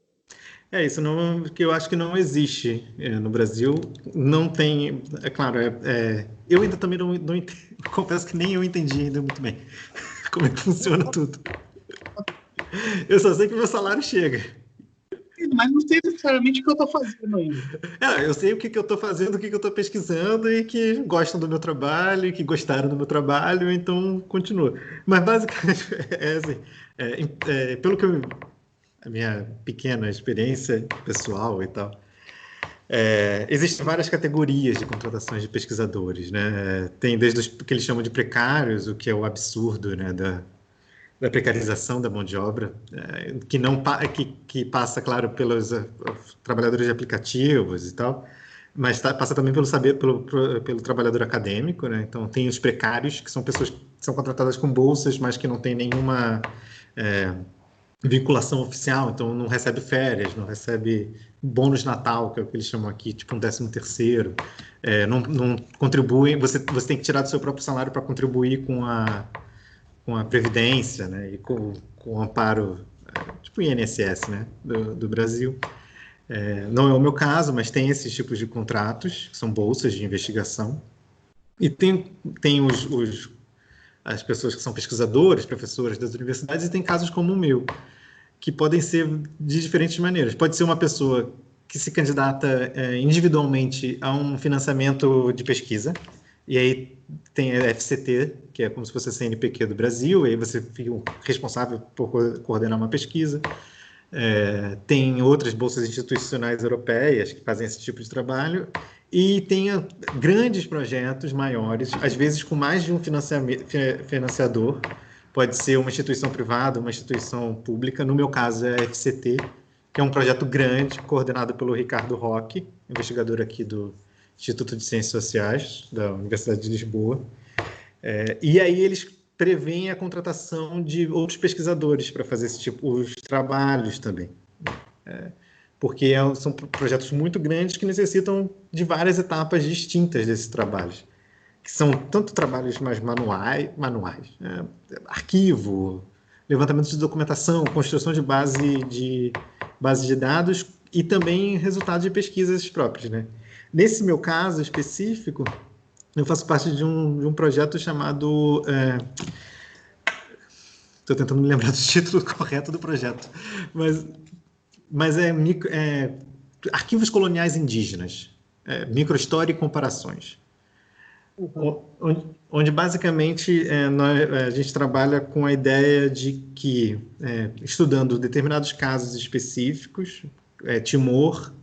[SPEAKER 1] É isso, não, que eu acho que não existe no Brasil. Não tem, é claro, eu ainda também não confesso que nem eu entendi ainda muito bem como é que funciona tudo. Eu só sei que meu salário chega.
[SPEAKER 2] Mas não sei necessariamente o que eu estou fazendo ainda.
[SPEAKER 1] Eu sei o que eu estou fazendo, o que eu estou pesquisando e que gostam do meu trabalho, e que gostaram do meu trabalho, então continua. Mas basicamente é assim, pelo que a minha pequena experiência pessoal e tal, existem várias categorias de contratações de pesquisadores, né? Tem desde os que eles chamam de precários, o que é o absurdo, né, da precarização da mão de obra, que não que passa, claro, pelos trabalhadores de aplicativos e tal, mas passa também pelo trabalhador acadêmico, né? Então tem os precários, que são pessoas que são contratadas com bolsas, mas que não tem nenhuma é, vinculação oficial, então não recebe férias, não recebe bônus Natal, que é o que eles chamam aqui, tipo um 13º, não contribui, você tem que tirar do seu próprio salário para contribuir com a Previdência, né, e com o amparo, tipo o INSS, né, do Brasil. Não é o meu caso, mas tem esses tipos de contratos, que são bolsas de investigação, e tem as pessoas que são pesquisadores, professores das universidades, e tem casos como o meu, que podem ser de diferentes maneiras. Pode ser uma pessoa que se candidata individualmente a um financiamento de pesquisa, e aí tem a FCT, que é como se fosse a CNPq do Brasil, e aí você fica responsável por coordenar uma pesquisa. Tem outras bolsas institucionais europeias que fazem esse tipo de trabalho, e tem grandes projetos maiores, às vezes com mais de um financiador, pode ser uma instituição privada, uma instituição pública, no meu caso é a FCT, que é um projeto grande, coordenado pelo Ricardo Roque, investigador aqui do Instituto de Ciências Sociais, da Universidade de Lisboa. E aí eles prevêem a contratação de outros pesquisadores para fazer esse tipo de trabalhos também. Porque são projetos muito grandes que necessitam de várias etapas distintas desses trabalhos, que são tanto trabalhos mais manuais, arquivo, levantamento de documentação, construção de base de dados e também resultados de pesquisas próprias, né? Nesse meu caso específico, eu faço parte de um projeto chamado... Estou tentando me lembrar do título correto do projeto, mas Arquivos Coloniais Indígenas, Microhistória e Comparações.
[SPEAKER 2] Uhum.
[SPEAKER 1] Onde basicamente a gente trabalha com a ideia de que, estudando determinados casos específicos, Timor,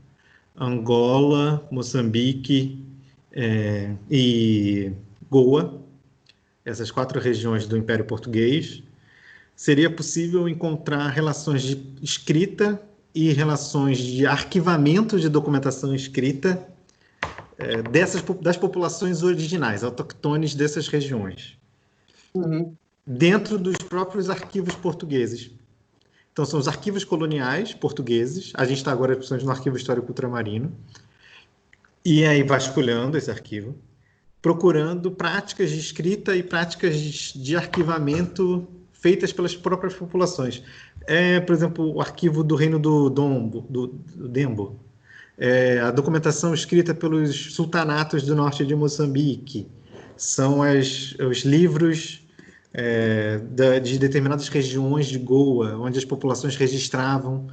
[SPEAKER 1] Angola, Moçambique e Goa, essas 4 regiões do Império Português, seria possível encontrar relações de escrita e relações de arquivamento de documentação escrita das populações originais, autoctones dessas regiões,
[SPEAKER 2] Uhum.
[SPEAKER 1] dentro dos próprios arquivos portugueses. Então, são os arquivos coloniais portugueses. A gente está agora precisando no Arquivo Histórico Ultramarino. E aí, vasculhando esse arquivo, procurando práticas de escrita e práticas de arquivamento feitas pelas próprias populações. Por exemplo, o arquivo do Reino do Dembo, a documentação escrita pelos sultanatos do norte de Moçambique, são os livros de determinadas regiões de Goa, onde as populações registravam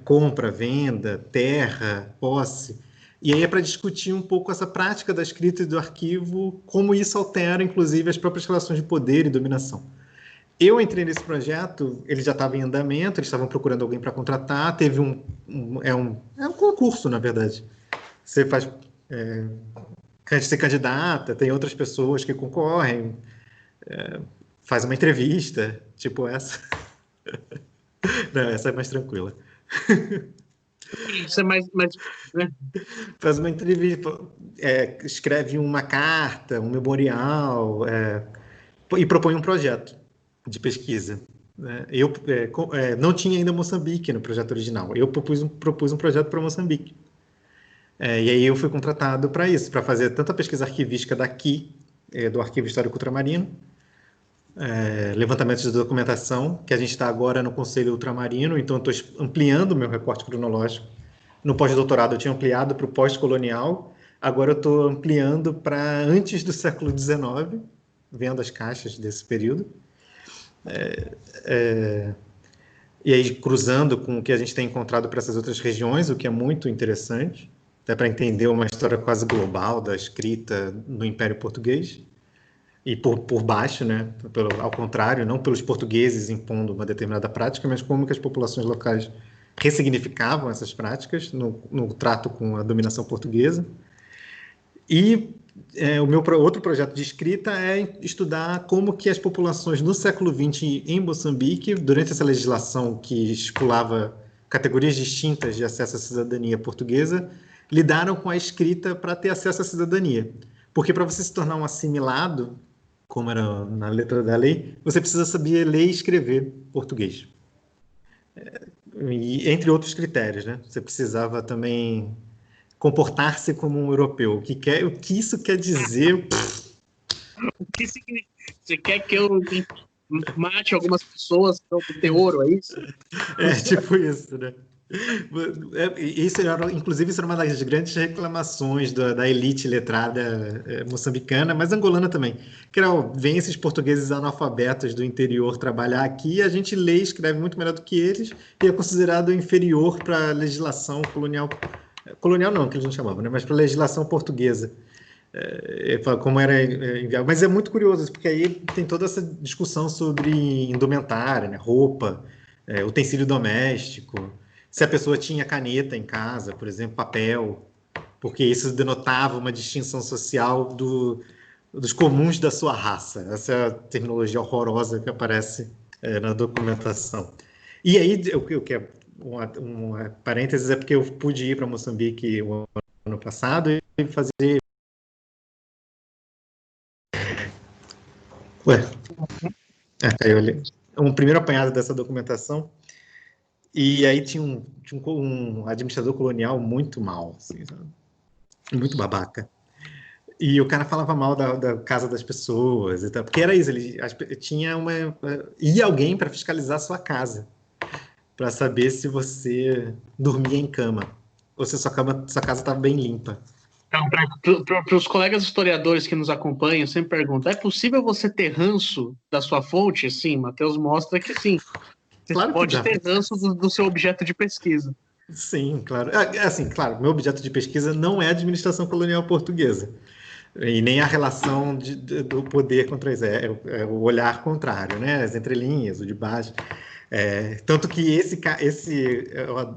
[SPEAKER 1] compra, venda, terra, posse. E aí é para discutir um pouco essa prática da escrita e do arquivo, como isso altera, inclusive, as próprias relações de poder e dominação. Eu entrei nesse projeto, ele já estava em andamento, eles estavam procurando alguém para contratar, teve é um concurso, na verdade. Você faz, se candidata, tem outras pessoas que concorrem, faz uma entrevista, tipo essa. Não, essa é mais tranquila.
[SPEAKER 2] Isso é mais né?
[SPEAKER 1] Faz uma entrevista, escreve uma carta, um memorial, e propõe um projeto. de pesquisa. Né? Eu não tinha ainda Moçambique no projeto original. Eu propus um projeto para Moçambique. E aí eu fui contratado para isso, para fazer tanto a pesquisa arquivística daqui, do Arquivo Histórico Ultramarino, levantamentos de documentação, que a gente está agora no Conselho Ultramarino, então estou ampliando o meu recorte cronológico. No pós-doutorado eu tinha ampliado para o pós-colonial, agora eu estou ampliando para antes do século XIX, vendo as caixas desse período. E aí cruzando com o que a gente tem encontrado para essas outras regiões, o que é muito interessante, até para entender uma história quase global da escrita no Império Português. E por baixo, né? Ao contrário, não pelos portugueses impondo uma determinada prática, mas como que as populações locais ressignificavam essas práticas no trato com a dominação portuguesa. E o meu outro projeto de escrita é estudar como que as populações no século XX em Moçambique, durante essa legislação que estipulava categorias distintas de acesso à cidadania portuguesa, lidaram com a escrita para ter acesso à cidadania. Porque para você se tornar um assimilado, como era na letra da lei, você precisa saber ler e escrever português. E, entre outros critérios, né? Você precisava também comportar-se como um europeu. O que isso quer dizer?
[SPEAKER 2] O que significa? Você quer que eu mate algumas pessoas para obter ouro, é isso?
[SPEAKER 1] Tipo isso, né? Inclusive, isso era uma das grandes reclamações da elite letrada moçambicana, mas angolana também. Que era, vem esses portugueses analfabetos do interior trabalhar aqui, a gente lê e escreve muito melhor do que eles, e é considerado inferior para a legislação colonial. Colonial não, que eles não chamavam, né? Mas para a legislação portuguesa. Como era enviado. Mas é muito curioso, porque aí tem toda essa discussão sobre indumentária, né? Roupa, utensílio doméstico, se a pessoa tinha caneta em casa, por exemplo, papel, porque isso denotava uma distinção social dos comuns da sua raça. Essa é a terminologia horrorosa que aparece na documentação. E aí, o que é uma parênteses, é porque eu pude ir para Moçambique o ano passado e fazer... Caiu ali. Um primeiro apanhado dessa documentação. E aí tinha um administrador colonial muito mal, assim, muito babaca. E o cara falava mal da casa das pessoas e tal, porque era isso, ia alguém para fiscalizar a sua casa, para saber se você dormia em cama, ou se sua casa estava bem limpa.
[SPEAKER 2] Então, para os colegas historiadores que nos acompanham, sempre perguntam: é possível você ter ranço da sua fonte? Sim, Matheus mostra que sim. Você
[SPEAKER 1] claro
[SPEAKER 2] pode ter ranço do seu objeto de pesquisa.
[SPEAKER 1] Sim, claro. Assim, claro, meu objeto de pesquisa não é a administração colonial portuguesa. E nem a relação do poder contra isso. É o olhar contrário, né? As entrelinhas, o de baixo. Tanto que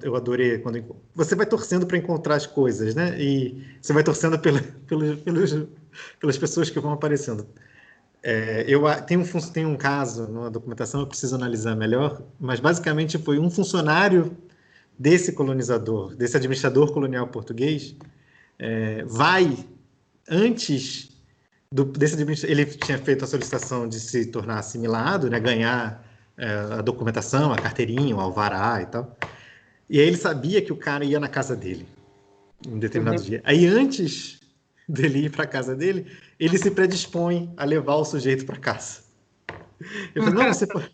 [SPEAKER 1] eu adorei quando você vai torcendo para encontrar as coisas, né? E você vai torcendo pelas pessoas que vão aparecendo. Tem um caso numa documentação, eu preciso analisar melhor, mas basicamente foi um funcionário desse colonizador, desse administrador colonial português, vai antes ele tinha feito a solicitação de se tornar assimilado, né, ganhar a documentação, a carteirinha, o alvará e tal. E aí ele sabia que o cara ia na casa dele em um determinado dia. Aí antes dele ir para a casa dele, ele se predispõe a levar o sujeito para casa. Ele falou, não, você pode...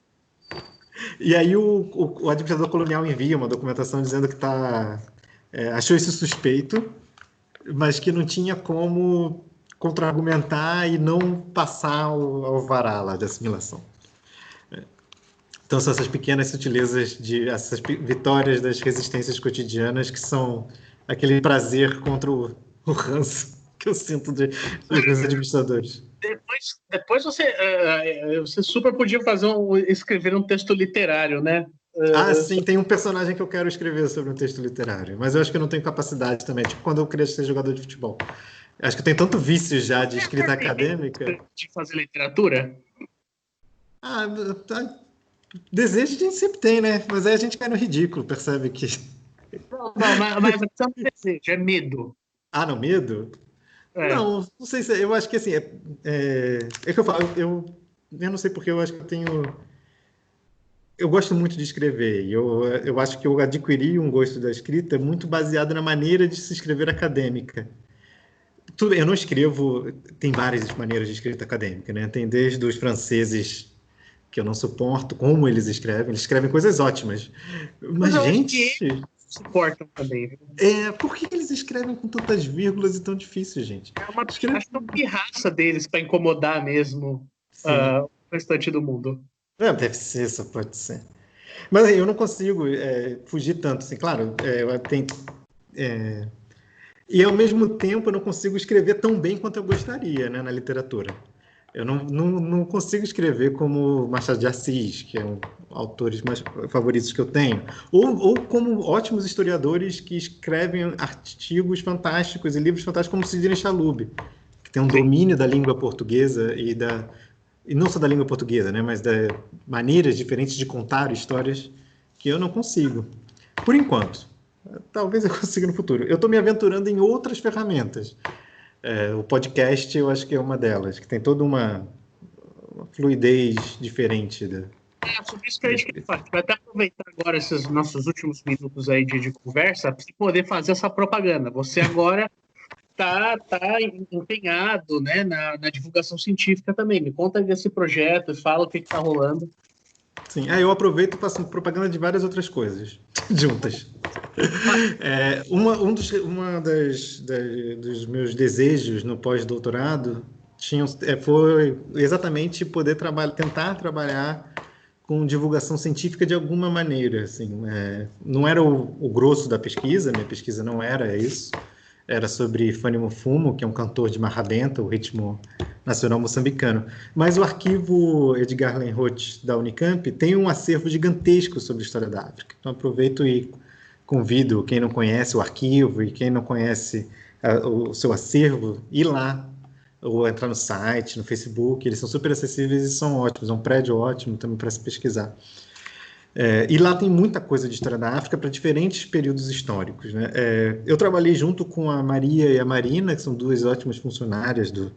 [SPEAKER 1] E aí o administrador colonial envia uma documentação dizendo que achou isso suspeito, mas que não tinha como contra-argumentar e não passar o alvará lá de assimilação. Então são essas pequenas sutilezas, essas vitórias das resistências cotidianas que são aquele prazer contra o ranço que eu sinto dos administradores.
[SPEAKER 2] Depois você super podia escrever um texto literário, né?
[SPEAKER 1] Sim, tem um personagem que eu quero escrever sobre um texto literário, mas eu acho que eu não tenho capacidade também, tipo quando eu queria ser jogador de futebol. Acho que eu tenho tanto vício já de escrita acadêmica.
[SPEAKER 2] De fazer literatura?
[SPEAKER 1] Desejo a gente sempre tem, né? Mas aí a gente cai no ridículo, percebe que...
[SPEAKER 2] Não, mas não é desejo, é medo.
[SPEAKER 1] Não, medo? Não sei se... Eu acho que assim... É que eu falo, eu não sei porque eu acho que eu gosto muito de escrever, e eu acho que eu adquiri um gosto da escrita muito baseado na maneira de se escrever acadêmica. Eu não escrevo, tem várias maneiras de escrita acadêmica, né? Tem desde os franceses, que eu não suporto como eles escrevem coisas ótimas.
[SPEAKER 2] Mas
[SPEAKER 1] Mas,
[SPEAKER 2] eu acho que
[SPEAKER 1] gente,
[SPEAKER 2] eles suportam também, viu?
[SPEAKER 1] por que eles escrevem com tantas vírgulas e tão difícil, gente?
[SPEAKER 2] Acho que é uma pirraça deles para incomodar mesmo
[SPEAKER 1] Sim.
[SPEAKER 2] o restante do mundo.
[SPEAKER 1] Deve ser, só pode ser. Mas eu não consigo fugir tanto, assim, claro, eu tenho, e ao mesmo tempo eu não consigo escrever tão bem quanto eu gostaria, né, na literatura. Eu não consigo escrever como Machado de Assis, que é um dos autores mais favoritos que eu tenho, ou como ótimos historiadores que escrevem artigos fantásticos e livros fantásticos como Sidney Chalub, que tem um
[SPEAKER 2] Sim.
[SPEAKER 1] domínio da língua portuguesa e não só da língua portuguesa, né, mas de maneiras diferentes de contar histórias que eu não consigo, por enquanto. Talvez eu consiga no futuro. Eu estou me aventurando em outras ferramentas. O podcast, eu acho que é uma delas, que tem toda uma fluidez diferente.
[SPEAKER 2] É sobre isso que a gente quer falar. A gente vai até aproveitar agora esses nossos últimos minutos aí de conversa para poder fazer essa propaganda. Você agora tá empenhado, né, na divulgação científica também. Me conta desse projeto e fala o que está rolando.
[SPEAKER 1] Sim, eu aproveito e faço propaganda de várias outras coisas juntas. Dos meus desejos no pós-doutorado foi exatamente poder tentar trabalhar com divulgação científica de alguma maneira. Assim, não era o grosso da pesquisa, minha pesquisa não era isso. Era sobre Fani Mofumo, que é um cantor de marrabenta, o ritmo nacional moçambicano. Mas o arquivo Edgar Lenroth da Unicamp tem um acervo gigantesco sobre a história da África. Então aproveito e convido quem não conhece o arquivo e quem não conhece o seu acervo, ir lá ou entrar no site, no Facebook. Eles são super acessíveis e são ótimos. É um prédio ótimo também para se pesquisar. E lá tem muita coisa de história da África para diferentes períodos históricos, né? Eu trabalhei junto com a Maria e a Marina, que são duas ótimas funcionárias do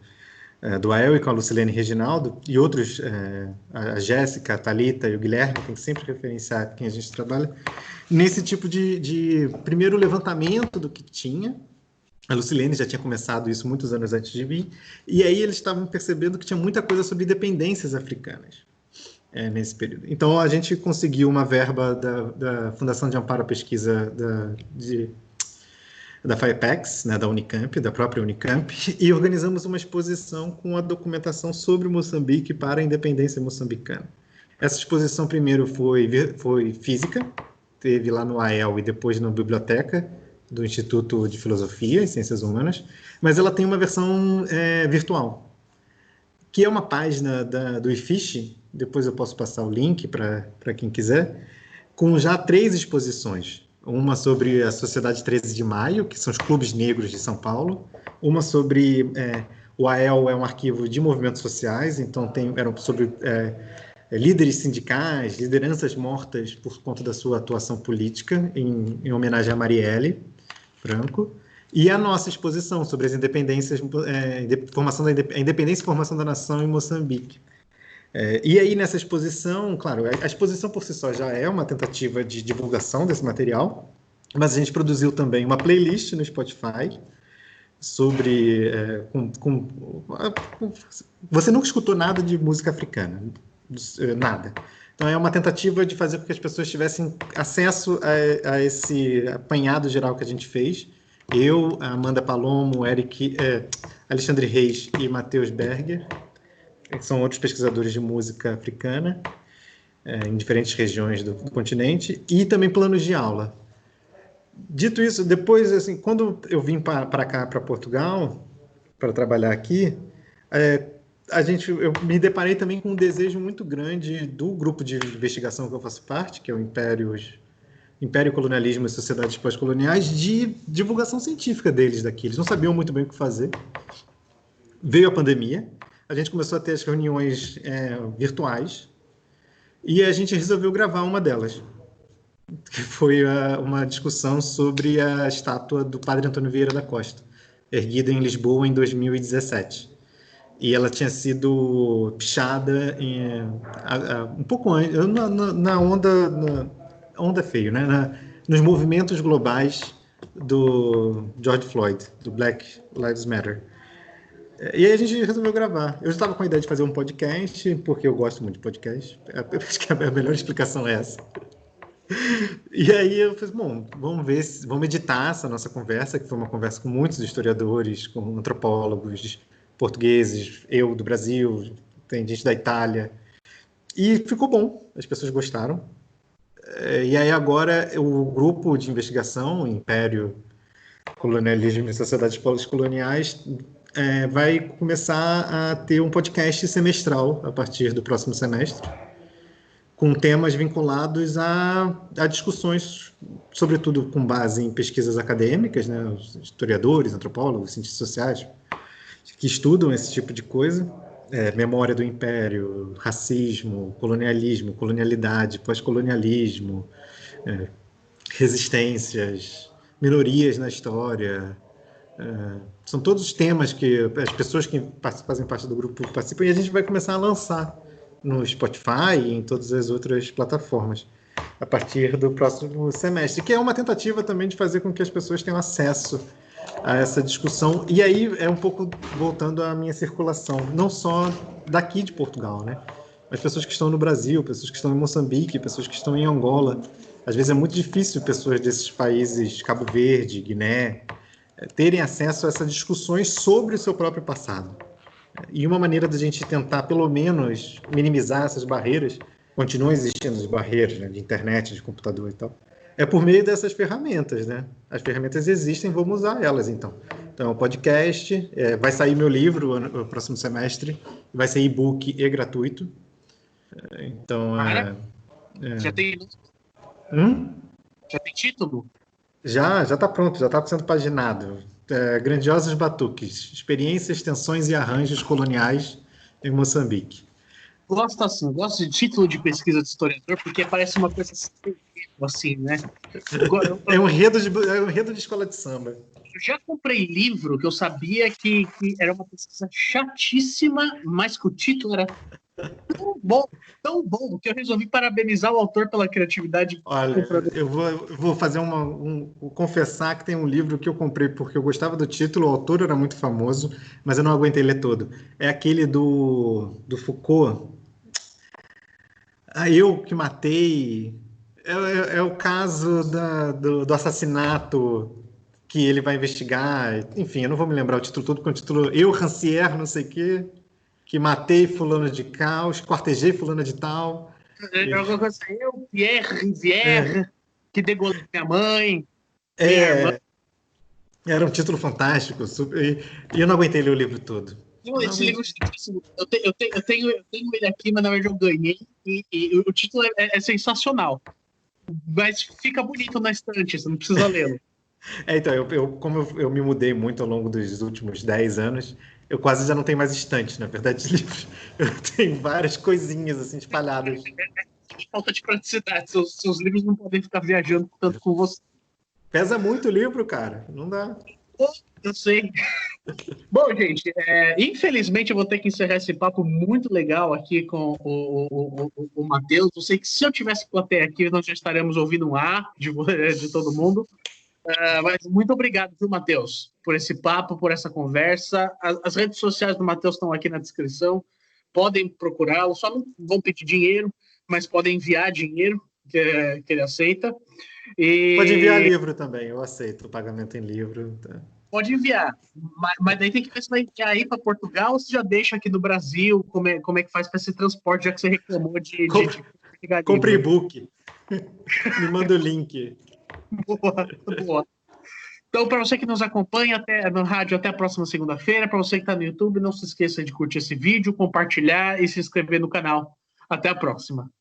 [SPEAKER 1] AEL, e com a Lucilene Reginaldo, e outros, a Jéssica, a Thalita e o Guilherme, tem que sempre referenciar quem a gente trabalha, nesse tipo de primeiro levantamento do que tinha. A Lucilene já tinha começado isso muitos anos antes de mim, e aí eles estavam percebendo que tinha muita coisa sobre dependências africanas. Nesse período. Então, a gente conseguiu uma verba da Fundação de Amparo à Pesquisa da FAPEX, né, da Unicamp, da própria Unicamp, e organizamos uma exposição com a documentação sobre Moçambique para a independência moçambicana. Essa exposição primeiro foi física, teve lá no AEL e depois na biblioteca do Instituto de Filosofia e Ciências Humanas, mas ela tem uma versão virtual, que é uma página do IFISH, depois eu posso passar o link para quem quiser, com já 3 exposições. Uma sobre a Sociedade 13 de Maio, que são os clubes negros de São Paulo. Uma sobre o AEL é um arquivo de movimentos sociais, então eram sobre líderes sindicais, lideranças mortas por conta da sua atuação política, em homenagem a Marielle Franco. E a nossa exposição sobre as independências, a independência e formação da nação em Moçambique. E aí, nessa exposição, claro, a exposição por si só já é uma tentativa de divulgação desse material, mas a gente produziu também uma playlist no Spotify sobre... você nunca escutou nada de música africana, nada. Então, é uma tentativa de fazer com que as pessoas tivessem acesso a esse apanhado geral que a gente fez. Eu, Amanda Palomo, Alexandre Reis e Matheus Berger, que são outros pesquisadores de música africana em diferentes regiões do continente, e também planos de aula. Dito isso, depois, assim, quando eu vim para cá, para Portugal, para trabalhar aqui, eu me deparei também com um desejo muito grande do grupo de investigação que eu faço parte, que é o Império, Colonialismo e Sociedades Pós-Coloniais, de divulgação científica deles daqui. Eles não sabiam muito bem o que fazer. Veio a pandemia, a gente começou a ter as reuniões virtuais e a gente resolveu gravar uma delas, que foi uma discussão sobre a estátua do Padre Antônio Vieira da Costa, erguida em Lisboa em 2017. E ela tinha sido pichada um pouco antes, na onda feio, né? Nos movimentos globais do George Floyd, do Black Lives Matter. E aí a gente resolveu gravar. Eu já estava com a ideia de fazer um podcast, porque eu gosto muito de podcast. Acho que a melhor explicação é essa. E aí eu falei, bom, vamos editar essa nossa conversa, que foi uma conversa com muitos historiadores, com antropólogos, portugueses, eu do Brasil, tem gente da Itália. E ficou bom, as pessoas gostaram. E aí agora o grupo de investigação, Império, Colonialismo e Sociedades Pós-Coloniais, vai começar a ter um podcast semestral a partir do próximo semestre, com temas vinculados a discussões, sobretudo com base em pesquisas acadêmicas, né, os historiadores, antropólogos, cientistas sociais, que estudam esse tipo de coisa, memória do império, racismo, colonialismo, colonialidade, pós-colonialismo, resistências, minorias na história. São todos temas que as pessoas que fazem parte do grupo participam, e a gente vai começar a lançar no Spotify e em todas as outras plataformas a partir do próximo semestre, que é uma tentativa também de fazer com que as pessoas tenham acesso a essa discussão. E aí é um pouco voltando à minha circulação, não só daqui de Portugal, né? Mas pessoas que estão no Brasil, pessoas que estão em Moçambique, pessoas que estão em Angola. Às vezes é muito difícil pessoas desses países, Cabo Verde, Guiné, terem acesso a essas discussões sobre o seu próprio passado. E uma maneira da gente tentar, pelo menos, minimizar essas barreiras, continuam existindo as barreiras, né, de internet, de computador e tal, é por meio dessas ferramentas, né? As ferramentas existem, vamos usar elas, então. Então, o podcast, vai sair meu livro no próximo semestre, vai ser e-book e gratuito. Então,
[SPEAKER 2] Já tem... Já tem título?
[SPEAKER 1] Já está pronto, já está sendo paginado. Grandiosos Batuques, experiências, tensões e arranjos coloniais em Moçambique.
[SPEAKER 2] Gosto assim, gosto de título de pesquisa de historiador, porque parece uma coisa assim, né?
[SPEAKER 1] É um enredo de escola de samba.
[SPEAKER 2] Eu já comprei livro que eu sabia que era uma pesquisa chatíssima, mas que o título era tão bom, que eu resolvi parabenizar o autor pela criatividade.
[SPEAKER 1] Olha, eu vou fazer confessar que tem um livro que eu comprei porque eu gostava do título, o autor era muito famoso, mas eu não aguentei ler todo. É aquele do Foucault. Eu que matei. É o caso do assassinato que ele vai investigar. Enfim, eu não vou me lembrar o título todo, porque o título Eu, Rancière, não sei o quê, que matei fulano de caos, quartejei fulano de tal.
[SPEAKER 2] Eu, Pierre Rivière, que degolei minha mãe.
[SPEAKER 1] Era um título fantástico, e eu não aguentei ler o livro todo.
[SPEAKER 2] Esse livro, eu tenho ele aqui, mas na verdade eu ganhei, e o título é sensacional. Mas fica bonito na estante, você não precisa lê-lo.
[SPEAKER 1] Então, como eu me mudei muito ao longo dos últimos 10 anos, eu quase já não tenho mais estante, na verdade, de livros. Eu tenho várias coisinhas assim espalhadas.
[SPEAKER 2] Falta de praticidade, seus livros não podem ficar viajando tanto com você.
[SPEAKER 1] Pesa muito o livro, cara, não dá.
[SPEAKER 2] Eu sei. Bom, gente, infelizmente eu vou ter que encerrar esse papo muito legal aqui com o Matheus. Eu sei que se eu tivesse plateia aqui, nós já estaremos ouvindo um A de todo mundo. Mas muito obrigado, viu, Matheus, por esse papo, por essa conversa. As redes sociais do Matheus estão aqui na descrição. Podem procurá-lo, só não vão pedir dinheiro, mas podem enviar dinheiro, que ele aceita.
[SPEAKER 1] Pode enviar livro também, eu aceito o pagamento em livro. Tá.
[SPEAKER 2] Pode enviar, mas daí tem que ver se vai enviar aí para Portugal ou se já deixa aqui no Brasil, como é que faz para esse transporte, já que você reclamou de
[SPEAKER 1] compre e-book. Me manda o link.
[SPEAKER 2] Boa. Então, para você que nos acompanha no rádio até a próxima segunda-feira, para você que está no YouTube, não se esqueça de curtir esse vídeo, compartilhar e se inscrever no canal. Até a próxima.